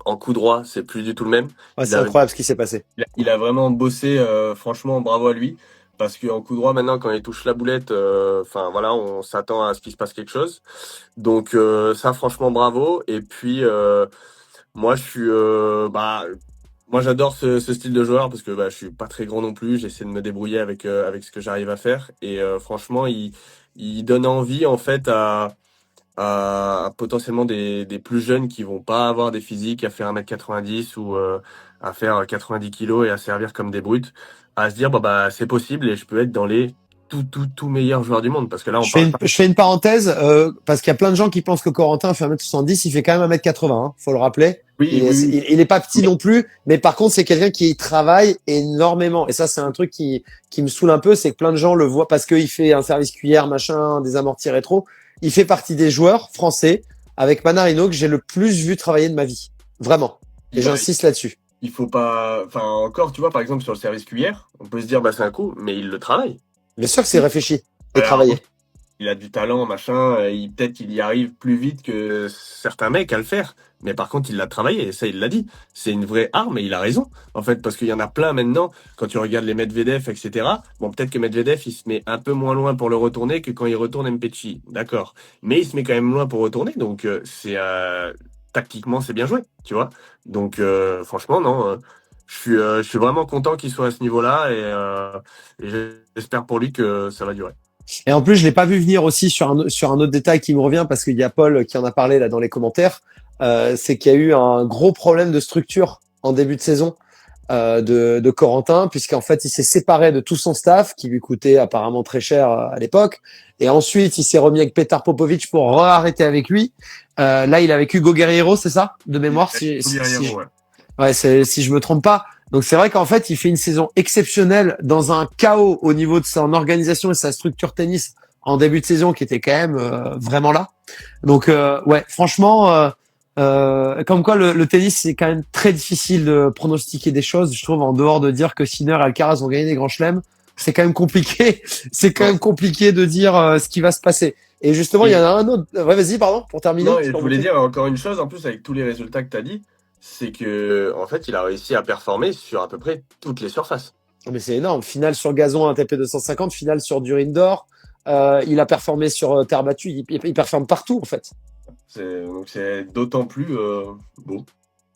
en coup droit, c'est plus du tout le même. Ouais, c'est incroyable ce qui s'est passé. Il a vraiment bossé, franchement, bravo à lui. Parce qu'en coup droit, maintenant, quand il touche la boulette, enfin voilà, on s'attend à ce qu'il se passe quelque chose. Donc ça, franchement, bravo. Et puis moi, moi, j'adore ce style de joueur parce que je suis pas très grand non plus. J'essaie de me débrouiller avec ce que j'arrive à faire. Et franchement, il donne envie en fait à potentiellement des plus jeunes qui vont pas avoir des physiques à faire 1m90 ou à faire 90 kilos et à servir comme des brutes, à se dire bah c'est possible et je peux être dans les tout meilleurs joueurs du monde parce que là on parle pas. Je fais une parenthèse parce qu'il y a plein de gens qui pensent que Corentin fait 1m70, il fait quand même 1m80, hein, faut le rappeler. Oui, Il est pas petit non plus, mais par contre c'est quelqu'un qui travaille énormément. Et ça c'est un truc qui me saoule un peu, c'est que plein de gens le voient parce qu'il fait un service cuillère, machin, des amortis rétro. Il fait partie des joueurs français avec Manarino que j'ai le plus vu travailler de ma vie, vraiment. Et j'insiste là-dessus. Il faut pas, enfin encore, tu vois, par exemple sur le service cuillère, on peut se dire bah c'est un coup, mais il le travaille. Bien sûr que c'est réfléchi. Et travailler. Il a du talent, machin, peut-être qu'il y arrive plus vite que certains mecs à le faire. Mais par contre, il l'a travaillé, et ça, il l'a dit. C'est une vraie arme, et il a raison. En fait, parce qu'il y en a plein maintenant, quand tu regardes les Medvedev, etc. Bon, peut-être que Medvedev, il se met un peu moins loin pour le retourner que quand il retourne Mpetshi. D'accord. Mais il se met quand même loin pour retourner, donc tactiquement, c'est bien joué, tu vois. Donc, franchement, non, je suis vraiment content qu'il soit à ce niveau-là, et j'espère pour lui que ça va durer. Et en plus, je l'ai pas vu venir aussi sur un autre détail qui me revient parce qu'il y a Paul qui en a parlé là dans les commentaires. C'est qu'il y a eu un gros problème de structure en début de saison de Corentin, puisqu'en fait, il s'est séparé de tout son staff qui lui coûtait apparemment très cher à l'époque. Et ensuite, il s'est remis avec Petar Popovic pour arrêter avec lui. Là, il est avec Hugo Guerriero, c'est ça, de mémoire, si je me trompe pas. Donc c'est vrai qu'en fait, il fait une saison exceptionnelle dans un chaos au niveau de son organisation et sa structure tennis en début de saison qui était quand même vraiment là. Donc ouais, franchement, comme quoi le tennis c'est quand même très difficile de pronostiquer des choses. Je trouve en dehors de dire que Sinner et Alcaraz ont gagné des grands chelems, c'est quand même compliqué. C'est quand même compliqué de dire ce qui va se passer. Et justement, il y en a un autre. Ouais, vas-y, pardon, pour terminer. Non, et je voulais dire encore une chose en plus avec tous les résultats que tu as dit, c'est que en fait, il a réussi à performer sur à peu près toutes les surfaces. Mais c'est énorme. Finale sur gazon, un TP 250, finale sur dur indoor. Il a performé sur terre battue. Il performe partout, en fait. Donc c'est d'autant plus beau.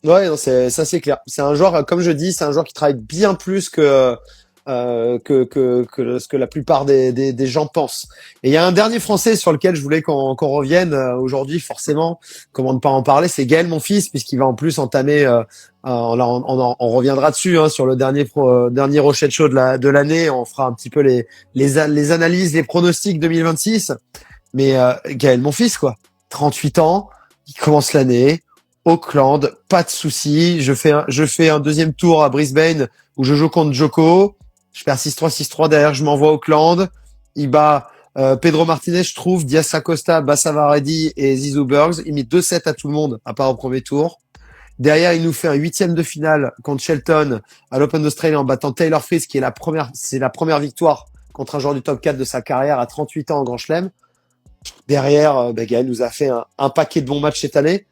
Ouais, non, ça c'est clair. C'est un joueur, comme je dis, c'est un joueur qui travaille bien plus que ce que la plupart des gens pensent. Et il y a un dernier Français sur lequel je voulais qu'on revienne aujourd'hui, forcément. Comment ne pas en parler, c'est Gaël Monfils, puisqu'il va en plus entamer. On reviendra dessus sur le dernier Rochette Show de l'année. On fera un petit peu les analyses, les pronostics 2026. Mais Gaël Monfils, quoi, 38 ans, il commence l'année. Auckland, pas de souci. Je fais un deuxième tour à Brisbane où je joue contre Djoko. Je perds 6-3, 6-3. Derrière, je m'envoie Auckland. Il bat Pedro Martinez, je trouve, Diaz Acosta, Bassavaredi et Zizou Bergs. Il met 2-7 à tout le monde, à part au premier tour. Derrière, il nous fait un 8e de finale contre Shelton à l'Open d'Australie en battant Taylor Fritz, qui est c'est la première victoire contre un joueur du top 4 de sa carrière à 38 ans en Grand Chelem. Derrière, Gaël nous a fait un paquet de bons matchs cette année.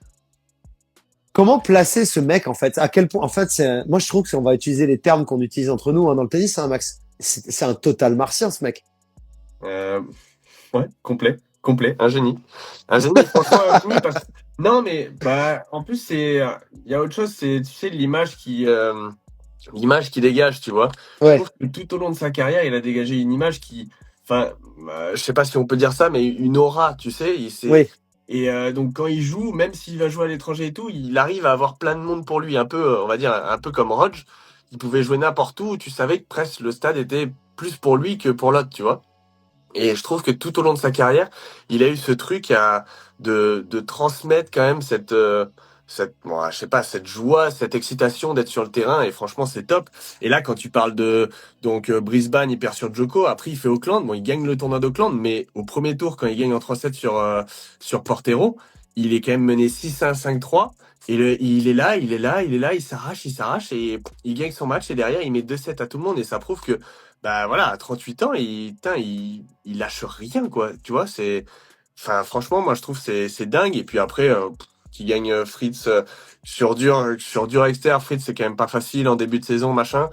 Comment placer ce mec, en fait? À quel point, en fait, moi, je trouve que si on va utiliser les termes qu'on utilise entre nous, dans le tennis, Max. C'est un total martien, ce mec. Ouais, complet, un génie, franchement, oui, non, mais, en plus, il y a autre chose, c'est, tu sais, l'image qui dégage, tu vois. Ouais. Je trouve que tout au long de sa carrière, il a dégagé une image je sais pas si on peut dire ça, mais une aura, tu sais, Oui. Et donc quand il joue, même s'il va jouer à l'étranger et tout, il arrive à avoir plein de monde pour lui, un peu, on va dire, un peu comme Rodge. Il pouvait jouer n'importe où, tu savais que presque le stade était plus pour lui que pour l'autre, tu vois. Et je trouve que tout au long de sa carrière, il a eu ce truc de transmettre quand même je sais pas, cette joie, cette excitation d'être sur le terrain, et franchement c'est top. Et là quand tu parles Brisbane, il perd sur Djoko, après il fait Auckland, bon il gagne le tournoi d'Auckland, mais au premier tour quand il gagne en 3-7 sur Portero, il est quand même mené 6-1, 5-3, et il est là, il s'arrache, et il gagne son match, et derrière il met 2-7 à tout le monde, et ça prouve que voilà, à 38 ans, il lâche rien, quoi, tu vois, franchement moi je trouve c'est dingue. Et puis après qui gagne Fritz sur dur externe. Fritz, c'est quand même pas facile en début de saison, machin.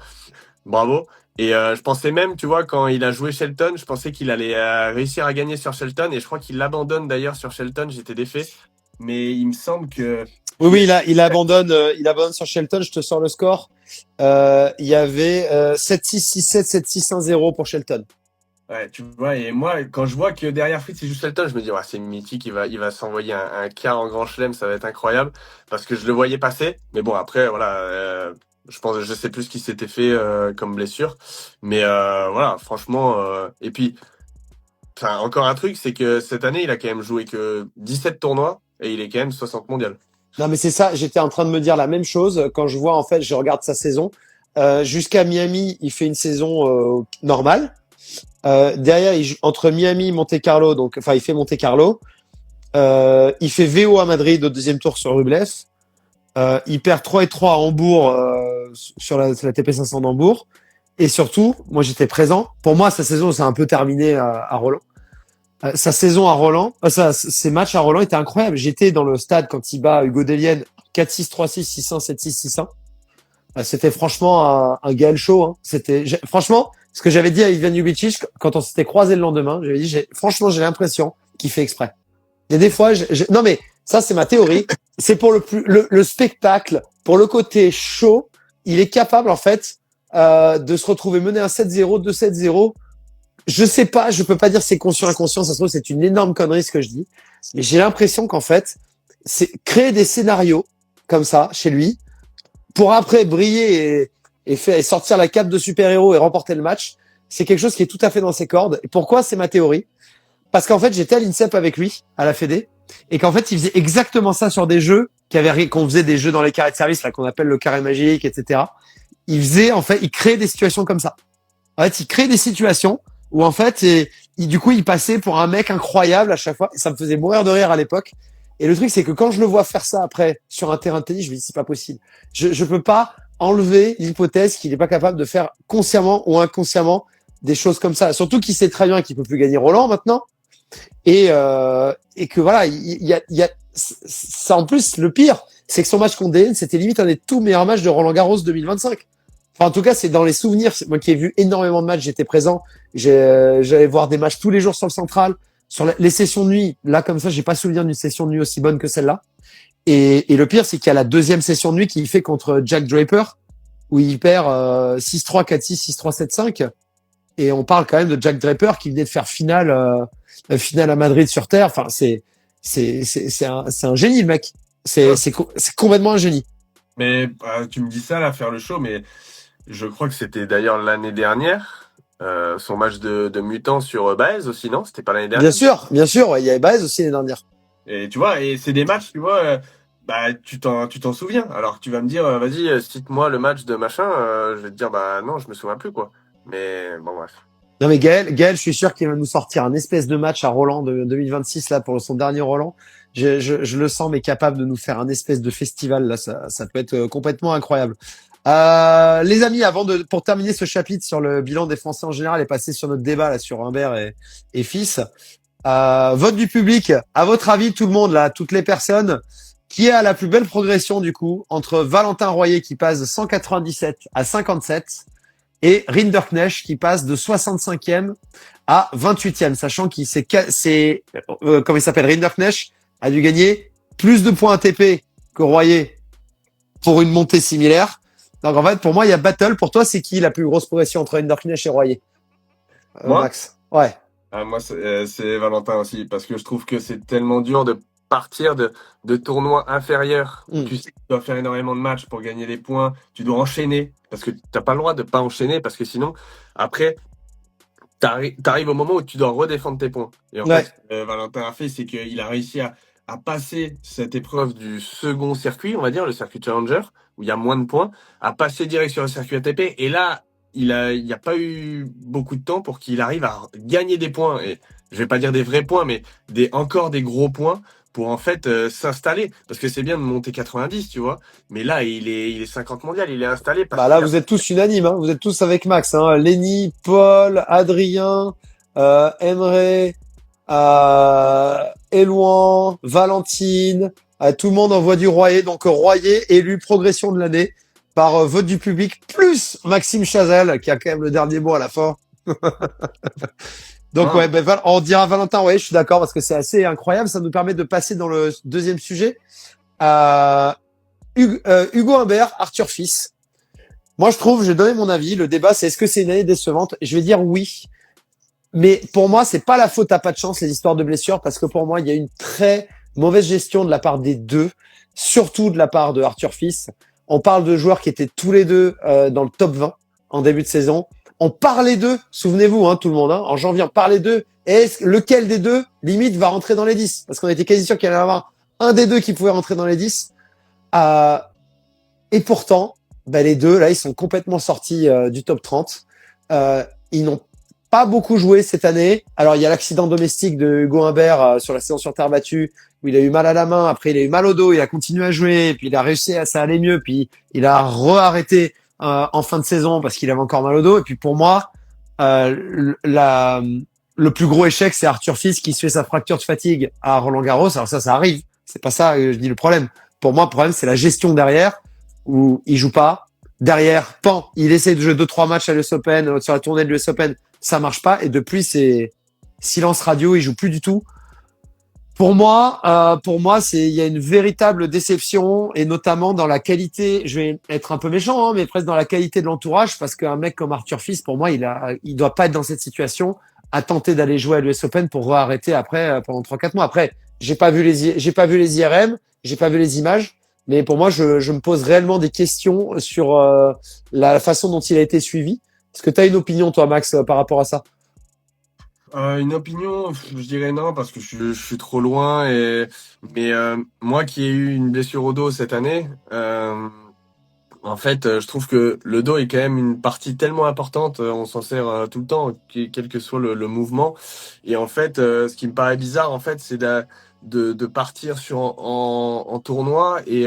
Bravo. Et je pensais même, tu vois, quand il a joué Shelton, je pensais qu'il allait réussir à gagner sur Shelton, et je crois qu'il l'abandonne d'ailleurs sur Shelton. J'étais défait, mais il me semble que Oui, il abandonne sur Shelton. Je te sors le score. Il y avait 7-6, 6-7, 7-6, 1-0 pour Shelton. Ouais, tu vois, et moi, quand je vois que derrière Fritz, c'est juste Shelton, je me dis, ouais, c'est mythique, il va s'envoyer un quart en grand chelem, ça va être incroyable, parce que je le voyais passer. Mais bon, après, voilà, je sais plus ce qui s'était fait comme blessure, mais voilà, franchement, et puis, encore un truc, c'est que cette année, il a quand même joué que 17 tournois, et il est quand même 60 mondial. Non, mais c'est ça, j'étais en train de me dire la même chose quand je vois, en fait, je regarde sa saison. Jusqu'à Miami, il fait une saison normale. Derrière, entre Miami et Monte Carlo, il fait Monte Carlo. Il fait VO à Madrid au deuxième tour sur Rublev. Il perd 3-3 à Hambourg sur la TP 500 d'Hambourg. Et surtout, moi j'étais présent. Pour moi, sa saison s'est un peu terminée à Roland. Sa saison à Roland, ses matchs à Roland étaient incroyables. J'étais dans le stade quand il bat Hugo Delienne 4-6, 3-6, 6-1, 7-6, 6-1. C'était franchement un Gaël Chaud. Hein. Franchement, ce que j'avais dit à Ivan Ljubicic quand on s'était croisé le lendemain, j'avais dit, franchement, j'ai l'impression qu'il fait exprès. Il y a des fois, non mais ça c'est ma théorie. C'est pour le spectacle, pour le côté chaud, il est capable en fait de se retrouver mené à 7-0, 2-7-0. Je sais pas, je peux pas dire c'est conscient inconscient, ça se trouve c'est une énorme connerie ce que je dis, mais j'ai l'impression qu'en fait, c'est créer des scénarios comme ça chez lui pour après briller et sortir la cape de super-héros et remporter le match. C'est quelque chose qui est tout à fait dans ses cordes. Et pourquoi c'est ma théorie? Parce qu'en fait, j'étais à l'INSEP avec lui, à la Fédé, et qu'en fait, il faisait exactement ça sur des jeux qu'on faisait des jeux dans les carrés de service, là, qu'on appelle le carré magique, etc. Il créait des situations comme ça. En fait, il créait des situations où, en fait, du coup, il passait pour un mec incroyable à chaque fois. Et ça me faisait mourir de rire à l'époque. Et le truc, c'est que quand je le vois faire ça après, sur un terrain de tennis, je me dis, c'est pas possible. Je peux pas enlever l'hypothèse qu'il n'est pas capable de faire consciemment ou inconsciemment des choses comme ça. Surtout qu'il sait très bien qu'il peut plus gagner Roland maintenant. Et que voilà, il y a ça en plus, le pire, c'est que son match contre DN, c'était limite un des tout meilleurs matchs de Roland Garros 2025. Enfin, en tout cas, c'est dans les souvenirs. Moi qui ai vu énormément de matchs, j'étais présent. J'allais voir des matchs tous les jours sur le central, sur les sessions de nuit. Là, comme ça, j'ai pas souvenir d'une session de nuit aussi bonne que celle-là. Et le pire, c'est qu'il y a la deuxième session de nuit qu'il fait contre Jack Draper, où il perd 6-3, 4-6, 6-3, 7-5. Et on parle quand même de Jack Draper qui venait de faire finale à Madrid sur terre. Enfin, c'est un génie, le mec. C'est complètement un génie. Mais tu me dis ça là, faire le show, mais je crois que c'était d'ailleurs l'année dernière, son match de mutant sur Baez aussi, non? C'était pas l'année dernière? Bien sûr, ouais, il y avait Baez aussi l'année dernière. Et tu vois, et c'est des matchs, tu vois, bah tu t'en souviens. Alors tu vas me dire, vas-y, cite-moi le match de machin. Je vais te dire, bah non, je me souviens plus quoi. Mais bon bref. Non mais Gaël, je suis sûr qu'il va nous sortir un espèce de match à Roland de 2026 là pour son dernier Roland. Je le sens mais capable de nous faire un espèce de festival là, ça peut être complètement incroyable. Les amis, pour terminer ce chapitre sur le bilan des Français en général et passer sur notre débat là sur Humbert et fils, vote du public. À votre avis, tout le monde là, toutes les personnes, qui a la plus belle progression du coup entre Valentin Royer qui passe de 197 à 57 et Rinderknecht qui passe de 65e à 28e, sachant qu'il comment il s'appelle, Rinderknecht a dû gagner plus de points ATP que Royer pour une montée similaire. Donc en fait, pour moi, il y a battle. Pour toi, c'est qui la plus grosse progression entre Rinderknecht et Royer? Moi Max. Ouais. moi, c'est Valentin aussi, parce que je trouve que c'est tellement dur de partir de tournois inférieurs. Tu sais que tu dois faire énormément de matchs pour gagner des points. Tu dois enchaîner, parce que t'as pas le droit de pas enchaîner, parce que sinon, après, t'arrives au moment où tu dois redéfendre tes points. Et en fait, Valentin a fait, c'est qu'il a réussi à passer cette épreuve du second circuit, on va dire, le circuit Challenger, où il y a moins de points, à passer direct sur le circuit ATP. Et là, il y a pas eu beaucoup de temps pour qu'il arrive à gagner des points. Et je vais pas dire des vrais points, mais encore des gros points pour en fait s'installer. Parce que c'est bien de monter 90, tu vois. Mais là, il est 50 mondial, il est installé. Bah là, vous êtes tous unanimes, hein. Vous êtes tous avec Max, hein. Lenny, Paul, Adrien, Emre, Elouan, Valentine, tout le monde envoie du Royer. Donc Royer élu progression de l'année par vote du public, plus Maxime Chazelle, qui a quand même le dernier mot à la fin. Donc ouais, on dira Valentin, ouais, je suis d'accord, parce que c'est assez incroyable. Ça nous permet de passer dans le deuxième sujet. Hugo Humbert, Arthur Fils. Moi, je trouve, je vais donner mon avis. Le débat, c'est est-ce que c'est une année décevante? Je vais dire oui. Mais pour moi, c'est pas la faute à pas de chance, les histoires de blessures, parce que pour moi, il y a une très mauvaise gestion de la part des deux, surtout de la part de Arthur Fils. On parle de joueurs qui étaient tous les deux dans le top 20 en début de saison. On parlait d'eux, souvenez-vous, hein, tout le monde, hein, en janvier, on parlait d'eux. Lequel des deux, limite, va rentrer dans les 10? Parce qu'on était quasi sûr qu'il y allait y avoir un des deux qui pouvait rentrer dans les 10. Et pourtant, les deux, là, ils sont complètement sortis du top 30. Ils n'ont pas beaucoup joué cette année. Alors, il y a l'accident domestique de Hugo Humbert sur la saison sur terre battue, où il a eu mal à la main, après il a eu mal au dos, il a continué à jouer, puis il a réussi à ça allait mieux, puis il a re-arrêté en fin de saison parce qu'il avait encore mal au dos. Et puis pour moi, le plus gros échec, c'est Arthur Fils qui se fait sa fracture de fatigue à Roland-Garros. Alors ça arrive. C'est pas ça, je dis le problème. Pour moi, le problème, c'est la gestion derrière, où il joue pas. Derrière, il essaie de jouer 2-3 matchs à l'US Open, sur la tournée de l'US Open, ça marche pas. Et depuis, c'est silence radio, il joue plus du tout. Pour moi, il y a une véritable déception, et notamment dans la qualité. Je vais être un peu méchant, hein, mais presque dans la qualité de l'entourage, parce qu'un mec comme Arthur Fils, pour moi, il doit pas être dans cette situation à tenter d'aller jouer à l'US Open pour arrêter après pendant 3-4 mois. Après, j'ai pas vu les IRM, j'ai pas vu les images, mais pour moi, je me pose réellement des questions sur la façon dont il a été suivi. Est-ce que tu as une opinion, toi, Max, par rapport à ça? Une opinion, je dirais non parce que je suis trop loin mais moi qui ai eu une blessure au dos cette année, en fait, je trouve que le dos est quand même une partie tellement importante, on s'en sert tout le temps, quel que soit le mouvement. Et en fait, ce qui me paraît bizarre, en fait, c'est de partir en tournoi et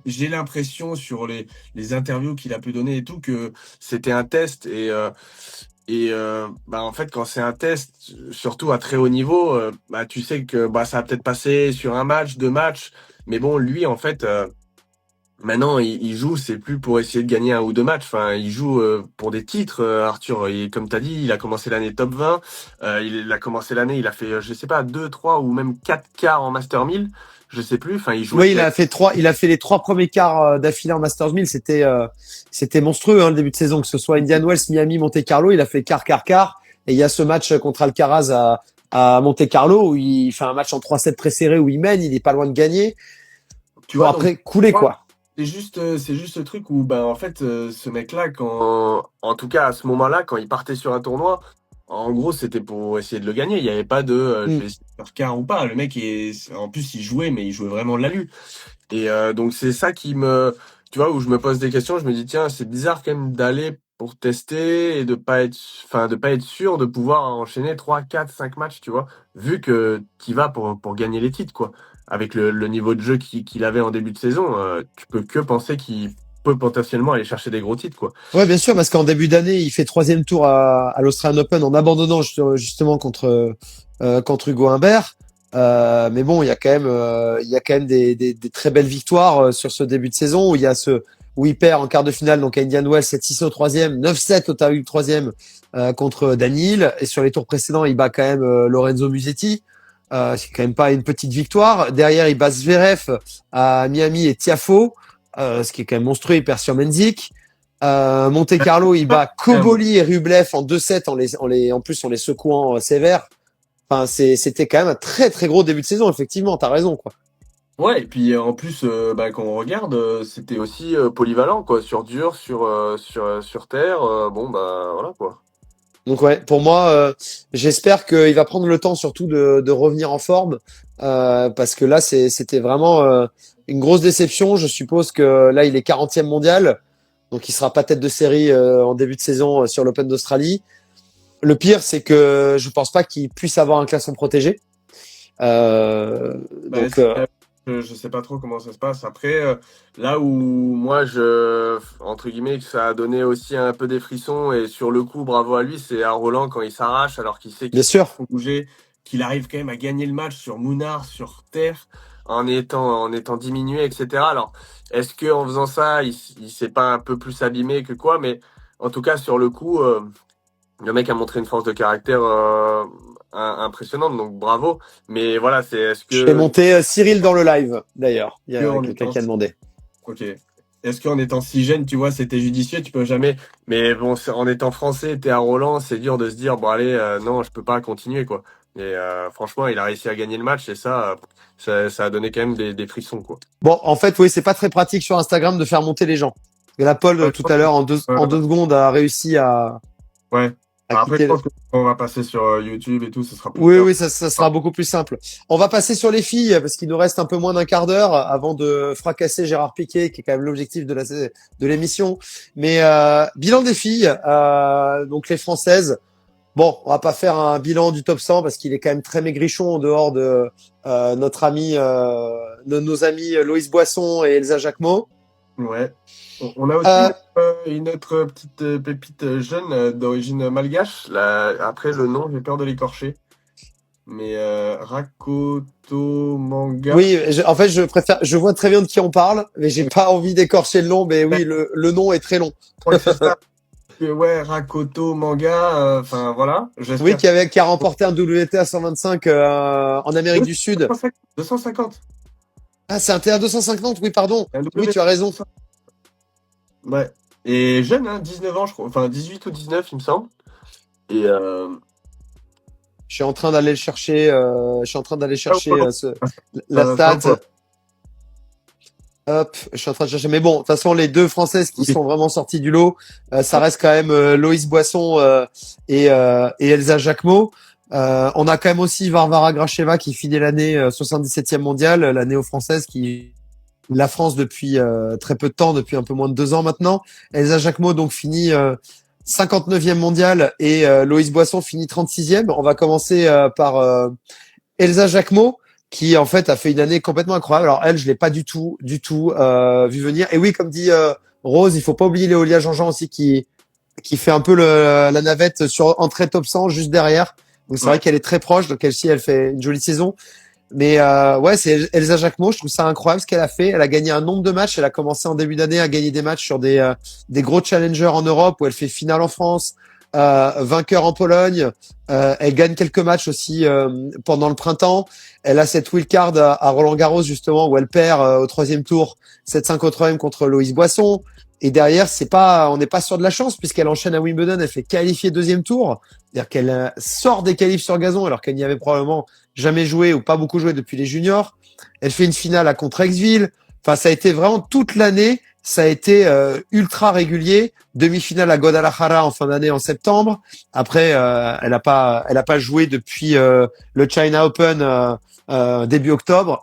j'ai l'impression sur les interviews qu'il a pu donner et tout que c'était un test bah en fait quand c'est un test surtout à très haut niveau bah tu sais que bah ça va peut-être passer sur un match, deux matchs, mais bon lui en fait maintenant il joue c'est plus pour essayer de gagner un ou deux matchs, enfin il joue pour des titres Arthur, et comme tu as dit, il a commencé l'année top 20, il a commencé l'année, il a fait je sais pas 2 3 ou même 4 quarts en Master 1000, je sais plus, enfin il joue. Oui, il a fait les 3 premiers quarts d'affilée en Masters 1000. C'était monstrueux, hein, le début de saison, que ce soit Indian Wells, Miami, Monte Carlo. Il a fait quart. Et il y a ce match contre Alcaraz à Monte Carlo où il fait un match en 3-7 très serré où il mène, il est pas loin de gagner. Tu vois, après, couler, quoi. C'est juste ce truc où, ben, en fait, ce mec-là, en tout cas, à ce moment-là, quand il partait sur un tournoi, en gros, c'était pour essayer de le gagner. Il n'y avait pas de, je vais essayer de faire quart ou pas. Le mec en plus, il jouait, mais il jouait vraiment de l'alu. Et, donc, c'est ça tu vois, où je me pose des questions. Je me dis, tiens, c'est bizarre quand même d'aller pour tester et de pas être sûr de pouvoir enchaîner 3 4 5 matchs, tu vois, vu que tu vas pour gagner les titres, quoi. Avec le niveau de jeu qu'il avait en début de saison, tu peux que penser qu'il peut potentiellement aller chercher des gros titres, quoi. Ouais, bien sûr, parce qu'en début d'année, il fait 3e tour à l'Australian Open en abandonnant justement contre Hugo Humbert. Mais bon, il y a quand même des très belles victoires sur ce début de saison où il perd en quart de finale donc à Indian Wells 7-6 au 3e, 9-7 au Taoui 3e contre Daniil, et sur les tours précédents, il bat quand même Lorenzo Musetti. C'est quand même pas une petite victoire. Derrière, il bat Zverev à Miami et Tiafoe, ce qui est quand même monstrueux. Il perd sur Menzik. Monte Carlo, il bat Koboli et Rublev en 2-7 en plus en les secouant sévère. Enfin, c'était quand même un très très gros début de saison, effectivement. T'as raison, quoi. Ouais, et puis en plus, bah, quand on regarde, c'était aussi polyvalent, quoi, sur dur, sur terre. Bon, bah voilà, quoi. Donc ouais, pour moi, j'espère qu'il va prendre le temps surtout de revenir en forme, parce que là, c'était vraiment une grosse déception. Je suppose que là, il est 40e mondial, donc il sera pas tête de série en début de saison sur l'Open d'Australie. Le pire, c'est que je pense pas qu'il puisse avoir un classement protégé. Bah, Donc, je sais pas trop comment ça se passe. Après, là où moi, entre guillemets, que ça a donné aussi un peu des frissons, et sur le coup, bravo à lui, c'est à Roland quand il s'arrache alors qu'il sait bien qu'il sûr. faut bouger, qu'il arrive quand même à gagner le match sur Mounard, sur terre, en étant diminué, etc. Alors, est-ce que en faisant ça, il s'est pas un peu plus abîmé que quoi? Mais en tout cas, sur le coup, le mec a montré une force de caractère impressionnante, donc bravo. Mais voilà, est-ce Je fais que monter Cyril dans le live, d'ailleurs. Il y a en quelqu'un étant qui a demandé. Ok. Est-ce qu'en étant si jeune, tu vois, c'était judicieux, tu peux jamais. Mais bon, en étant français, t'es à Roland, c'est dur de se dire, bon allez, non, je peux pas continuer, quoi. Et franchement, il a réussi à gagner le match, et ça a donné quand même des frissons, quoi. Bon, en fait, oui, c'est pas très pratique sur Instagram de faire monter les gens. Et là, Paul, tout à l'heure, en deux secondes, a réussi Ouais. à Après, je quitter. pense qu'on va passer sur YouTube et tout, ce sera plus Oui, simple. oui, ça sera beaucoup plus simple. On va passer sur les filles parce qu'il nous reste un peu moins d'un quart d'heure avant de fracasser Gérard Piquet, qui est quand même l'objectif de l'émission. Mais bilan des filles, donc les Françaises. Bon, on va pas faire un bilan du top 100 parce qu'il est quand même très maigrichon en dehors de nos amis Loïs Boisson et Elsa Jacquemot. Ouais. On a aussi Euh, une autre petite pépite jeune d'origine malgache. Là, après, le nom, j'ai peur de l'écorcher. Mais Rakoto Manga. oui, en fait, je vois très bien de qui on parle, mais j'ai pas envie d'écorcher le nom. Mais oui, le nom est très long. Je crois que c'est ça. Ouais, Rakoto Manga. Enfin, voilà. Oui, J'espère. qui a remporté un WTA 125 en Amérique du Sud. 250. Ah, c'est un TA 250, oui, pardon. Un Oui, W. tu as raison. Ouais. Et jeune, hein, 19 ans, je crois. Enfin, 18 ou 19, il me semble. Et Je suis en train d'aller le chercher. Je suis en train d'aller pas au chercher Polo. la Pas au Polo. stat. Hop, je suis en train de chercher. Mais bon, de toute façon, les deux Françaises qui Oui. sont vraiment sorties du lot, ça reste quand même Loïs Boisson et Elsa Jacquemot. On a quand même aussi Varvara Gracheva qui finit l'année 77e mondiale, la néo-française qui la France depuis très peu de temps, depuis un peu moins de 2 ans maintenant. Elsa Jacquemot donc finit 59e mondiale et Loïs Boisson finit 36e. On va commencer par Elsa Jacquemot qui en fait a fait une année complètement incroyable. Alors elle, je l'ai pas du tout vu venir. Et oui, comme dit Rose, il faut pas oublier Léolia Jean-Jean aussi qui fait un peu la navette sur entrée top 100 juste derrière. Donc c'est Ouais. vrai qu'elle est très proche. Donc elle aussi, elle fait une jolie saison. Mais ouais, c'est Elsa Jacquemot. Je trouve ça incroyable ce qu'elle a fait. Elle a gagné un nombre de matchs. Elle a commencé en début d'année à gagner des matchs sur des gros challengers en Europe où elle fait finale en France, vainqueur en Pologne. Elle gagne quelques matchs aussi pendant le printemps. Elle a cette wildcard à Roland-Garros justement où elle perd au troisième tour 7-5 au troisième contre Loïs Boisson. Et derrière, on n'est pas sûr de la chance puisqu'elle enchaîne à Wimbledon. Elle fait qualifier deuxième tour, c'est-à-dire qu'elle sort des qualifs sur gazon alors qu'elle n'y avait probablement jamais joué ou pas beaucoup joué depuis les juniors. Elle fait une finale à contre Aix-Ville. Enfin, ça a été vraiment toute l'année. Ça a été ultra régulier. Demi-finale à Guadalajara en fin d'année en septembre. Après, elle a pas joué depuis le China Open début octobre.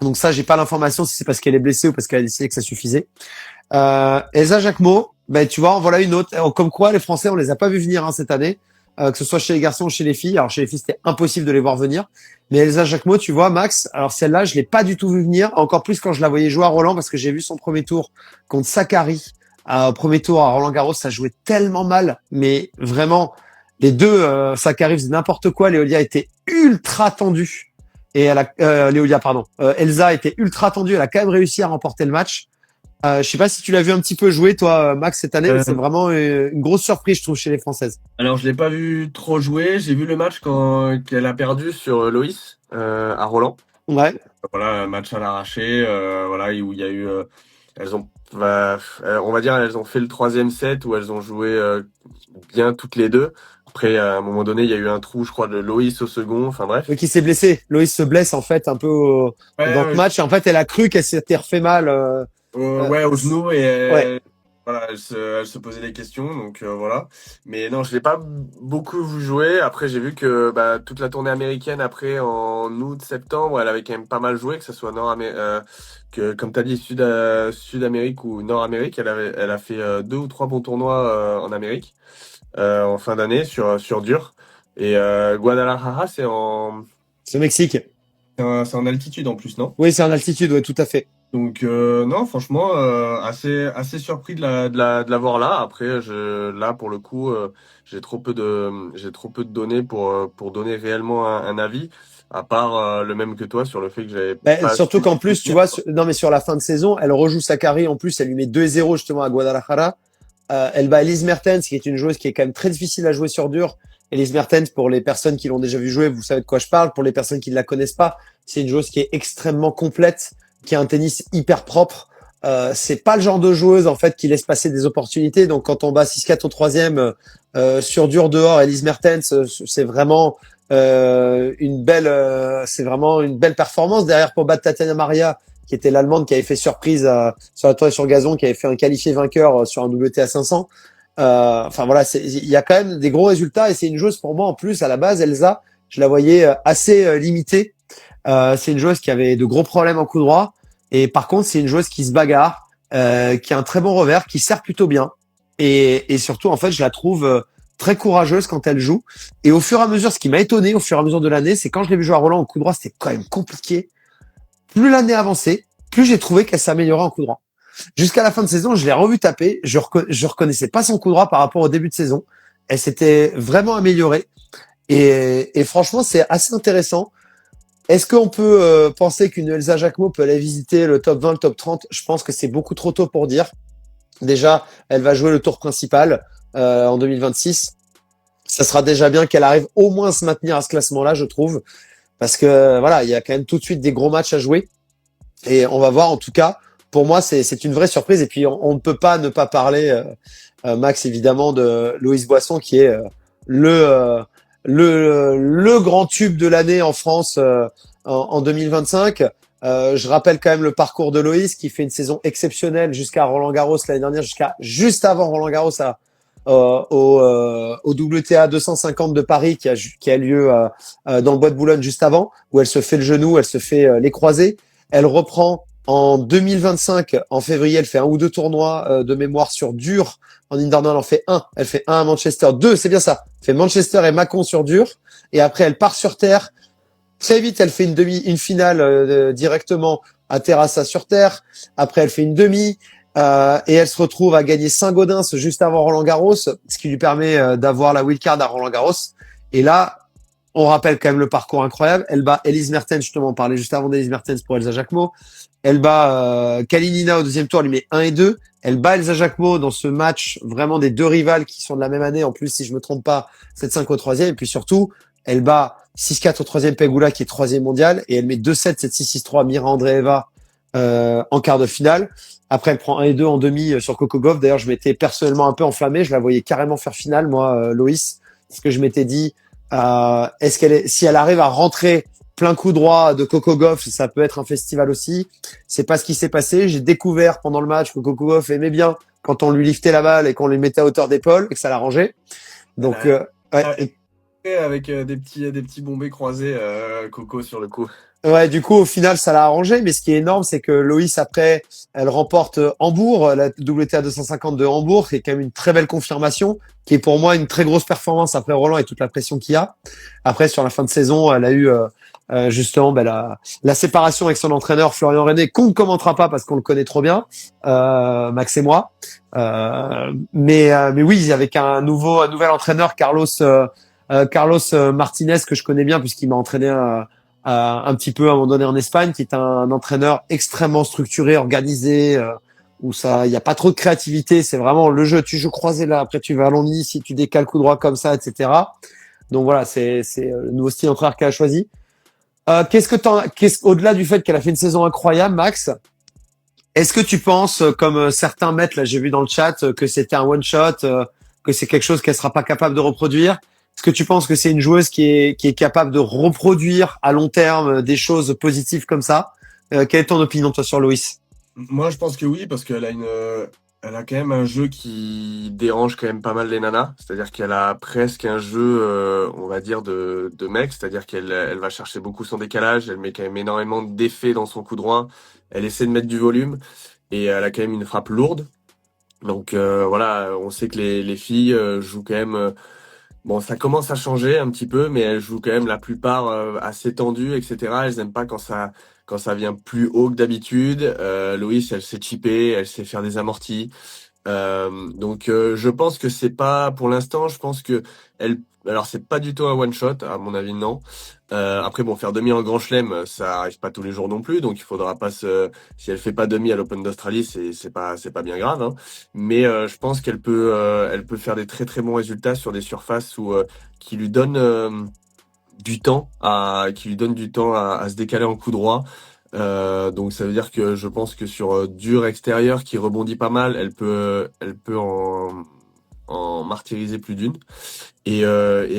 Donc ça, j'ai pas l'information si c'est parce qu'elle est blessée ou parce qu'elle a décidé que ça suffisait. Elsa Jacquemot, ben tu vois, voilà une autre. Comme quoi, les Français, on les a pas vus venir cette année, que ce soit chez les garçons ou chez les filles. Alors chez les filles, c'était impossible de les voir venir. Mais Elsa Jacquemot, tu vois, Max. Alors celle-là, je l'ai pas du tout vu venir. Encore plus quand je la voyais jouer à Roland, parce que j'ai vu son premier tour contre Sakkari. Au premier tour à Roland-Garros, ça jouait tellement mal, mais vraiment, les deux, Sakkari faisait n'importe quoi. Léolia était ultra tendue. Et Léolia, pardon. Elsa était ultra tendue. Elle a quand même réussi à remporter le match. Je sais pas si tu l'as vu un petit peu jouer, toi, Max, cette année, mais c'est vraiment une grosse surprise, je trouve, chez les Françaises. Alors, je l'ai pas vu trop jouer. J'ai vu le match qu'elle a perdu sur Loïs à Roland. Ouais. Voilà, un match à l'arraché. Voilà, où il y a eu. Elles ont, on va dire, elles ont fait le troisième set où elles ont joué bien toutes les deux. Après, à un moment donné, il y a eu un trou, je crois, de Loïs au second. Enfin bref. Qui s'est blessé. Loïs se blesse, en fait, un peu dans le match. Et en fait, elle a cru qu'elle s'était refait mal. Ouais, au genou et Ouais. voilà, elle se posait des questions, donc voilà. Mais non, je l'ai pas beaucoup vu jouer. Après, j'ai vu que toute la tournée américaine, après en août, septembre, elle avait quand même pas mal joué, que ce soit que comme t'as dit Sud-Amérique ou Nord-Amérique, elle a fait 2 ou 3 bons tournois en Amérique en fin d'année sur dur. Et Guadalajara, C'est au Mexique. c'est en altitude en plus, non? Oui, c'est en altitude, ouais, tout à fait. Donc non, franchement, assez surpris de la voir là. Après, là pour le coup, j'ai trop peu de données pour donner réellement un avis, à part le même que toi sur le fait que j'avais pas Surtout su qu'en plus, tu soutenir, vois, quoi. non, mais sur la fin de saison, elle rejoue Sakkari. En plus, elle lui met 2-0 justement à Guadalajara. Elle bat Elise Mertens, qui est une joueuse qui est quand même très difficile à jouer sur dur. Elise Mertens, pour les personnes qui l'ont déjà vu jouer, vous savez de quoi je parle. Pour les personnes qui ne la connaissent pas, c'est une joueuse qui est extrêmement complète, qui a un tennis hyper propre. C'est pas le genre de joueuse en fait qui laisse passer des opportunités. Donc quand on bat 6-4 au troisième sur dur dehors, Elise Mertens, c'est vraiment c'est vraiment une belle performance derrière pour battre Tatiana Maria, qui était l'Allemande qui avait fait surprise sur la tournée sur gazon, qui avait fait un qualifié vainqueur sur un WTA 500. Enfin voilà, il y a quand même des gros résultats et c'est une joueuse pour moi en plus à la base, Elsa, je la voyais assez limitée. C'est une joueuse qui avait de gros problèmes en coup droit et par contre c'est une joueuse qui se bagarre, qui a un très bon revers, qui sert plutôt bien et surtout en fait je la trouve très courageuse quand elle joue. Et au fur et à mesure, ce qui m'a étonné au fur et à mesure de l'année, c'est quand je l'ai vu jouer à Roland au coup droit, c'était quand même compliqué. Plus l'année avançait, plus j'ai trouvé qu'elle s'améliorait en coup droit. Jusqu'à la fin de saison, je l'ai revu taper. Je reconnaissais pas son coup droit par rapport au début de saison. Elle s'était vraiment améliorée. Et franchement, c'est assez intéressant. Est-ce qu'on peut penser qu'une Elsa Jacquemot peut aller visiter le top 20, le top 30? Je pense que c'est beaucoup trop tôt pour dire. Déjà, elle va jouer le tour principal en 2026. Ça sera déjà bien qu'elle arrive au moins à se maintenir à ce classement-là, je trouve. Parce que voilà, il y a quand même tout de suite des gros matchs à jouer. Et on va voir, en tout cas, pour moi, c'est une vraie surprise. Et puis, on ne peut pas ne pas parler, Max, évidemment, de Loïs Boisson, qui est le, euh, le grand tube de l'année en France en 2025. Je rappelle quand même le parcours de Loïs, qui fait une saison exceptionnelle jusqu'à Roland-Garros l'année dernière, juste avant Roland-Garros au WTA 250 de Paris qui a lieu dans le Bois de Boulogne juste avant, où elle se fait le genou, elle se fait les croisés. Elle reprend en 2025, en février, elle fait un ou deux tournois de mémoire sur dur. En indoor, elle en fait un. Elle fait un à Manchester, deux, c'est bien ça. Elle fait Manchester et Mâcon sur dur. Et après, elle part sur terre. Très vite, elle fait une finale directement à Terrassa sur terre. Après, elle fait une demi. Et elle se retrouve à gagner Saint-Gaudens juste avant Roland-Garros, ce qui lui permet d'avoir la wildcard à Roland-Garros. Et là, on rappelle quand même le parcours incroyable. Elle bat Elise Mertens, justement, on parlait juste avant d'Elise Mertens pour Elsa Jacquemot. Elle bat Kalinina au deuxième tour, elle lui met 1 et 2. Elle bat Elsa Jacquemot dans ce match vraiment des deux rivales qui sont de la même année. En plus, si je me trompe pas, 7-5 au troisième. Et puis surtout, elle bat 6-4 au troisième Pegula qui est troisième mondial. Et elle met 2-7, 7-6, 6-3 Mira Andreeva en quart de finale. Après, elle prend 1 et 2 en demi sur Coco Gauff. D'ailleurs, je m'étais personnellement un peu enflammé. Je la voyais carrément faire finale, moi, Loïs. Parce que je m'étais dit, si elle arrive à rentrer plein coup droit de Coco Gauff, ça peut être un festival aussi. C'est pas ce qui s'est passé. J'ai découvert pendant le match que Coco Gauff aimait bien quand on lui liftait la balle et qu'on lui mettait à hauteur d'épaule et que ça l'arrangeait. Donc, ouais. Avec des petits bombés croisés, Coco sur le coup. Ouais, du coup, au final, ça l'a arrangé. Mais ce qui est énorme, c'est que Loïs, après, elle remporte Hambourg, la WTA 250 de Hambourg, qui est quand même une très belle confirmation, qui est pour moi une très grosse performance après Roland et toute la pression qu'il y a. Après, sur la fin de saison, elle a eu justement la séparation avec son entraîneur Florian René, qu'on ne commentera pas parce qu'on le connaît trop bien, Max et moi. Mais oui, avec un nouvel entraîneur, Carlos Martinez, que je connais bien puisqu'il m'a entraîné un petit peu à un moment donné en Espagne, qui est un entraîneur extrêmement structuré, organisé, où il y a pas trop de créativité, c'est vraiment le jeu, tu joues croisé là, après tu vas à l'omni, si tu décales coup droit comme ça, etc. Donc voilà, c'est le nouveau style d'entraîneur qu'elle a choisi. Au-delà du fait qu'elle a fait une saison incroyable, Max, est-ce que tu penses, comme certains mettent, là j'ai vu dans le chat, que c'était un one shot, que c'est quelque chose qu'elle sera pas capable de reproduire? Est-ce que tu penses que c'est une joueuse qui est capable de reproduire à long terme des choses positives comme ça? Quelle est ton opinion, toi, sur Loïs? Moi, je pense que oui, parce qu'elle a elle a quand même un jeu qui dérange quand même pas mal les nanas. C'est-à-dire qu'elle a presque un jeu, on va dire, de mec. C'est-à-dire elle va chercher beaucoup son décalage. Elle met quand même énormément d'effets dans son coup droit. Elle essaie de mettre du volume et elle a quand même une frappe lourde. Donc voilà, on sait que les filles jouent quand même. Bon, ça commence à changer un petit peu, mais elles jouent quand même la plupart assez tendues, etc. Elles aiment pas quand ça vient plus haut que d'habitude. Loïs, elle sait chipper, elle sait faire des amortis. Donc je pense que c'est pas pour l'instant. Je pense que alors c'est pas du tout un one shot, à mon avis non. Après bon, faire demi en Grand Chelem, ça arrive pas tous les jours non plus, donc il faudra pas si elle fait pas demi à l'Open d'Australie, c'est pas bien grave. Hein. Mais je pense elle peut faire des très très bons résultats sur des surfaces qui lui donnent qui lui donne du temps à se décaler en coup droit. Donc ça veut dire que je pense que sur dur extérieur qui rebondit pas mal, elle peut en martyriser plus d'une. Et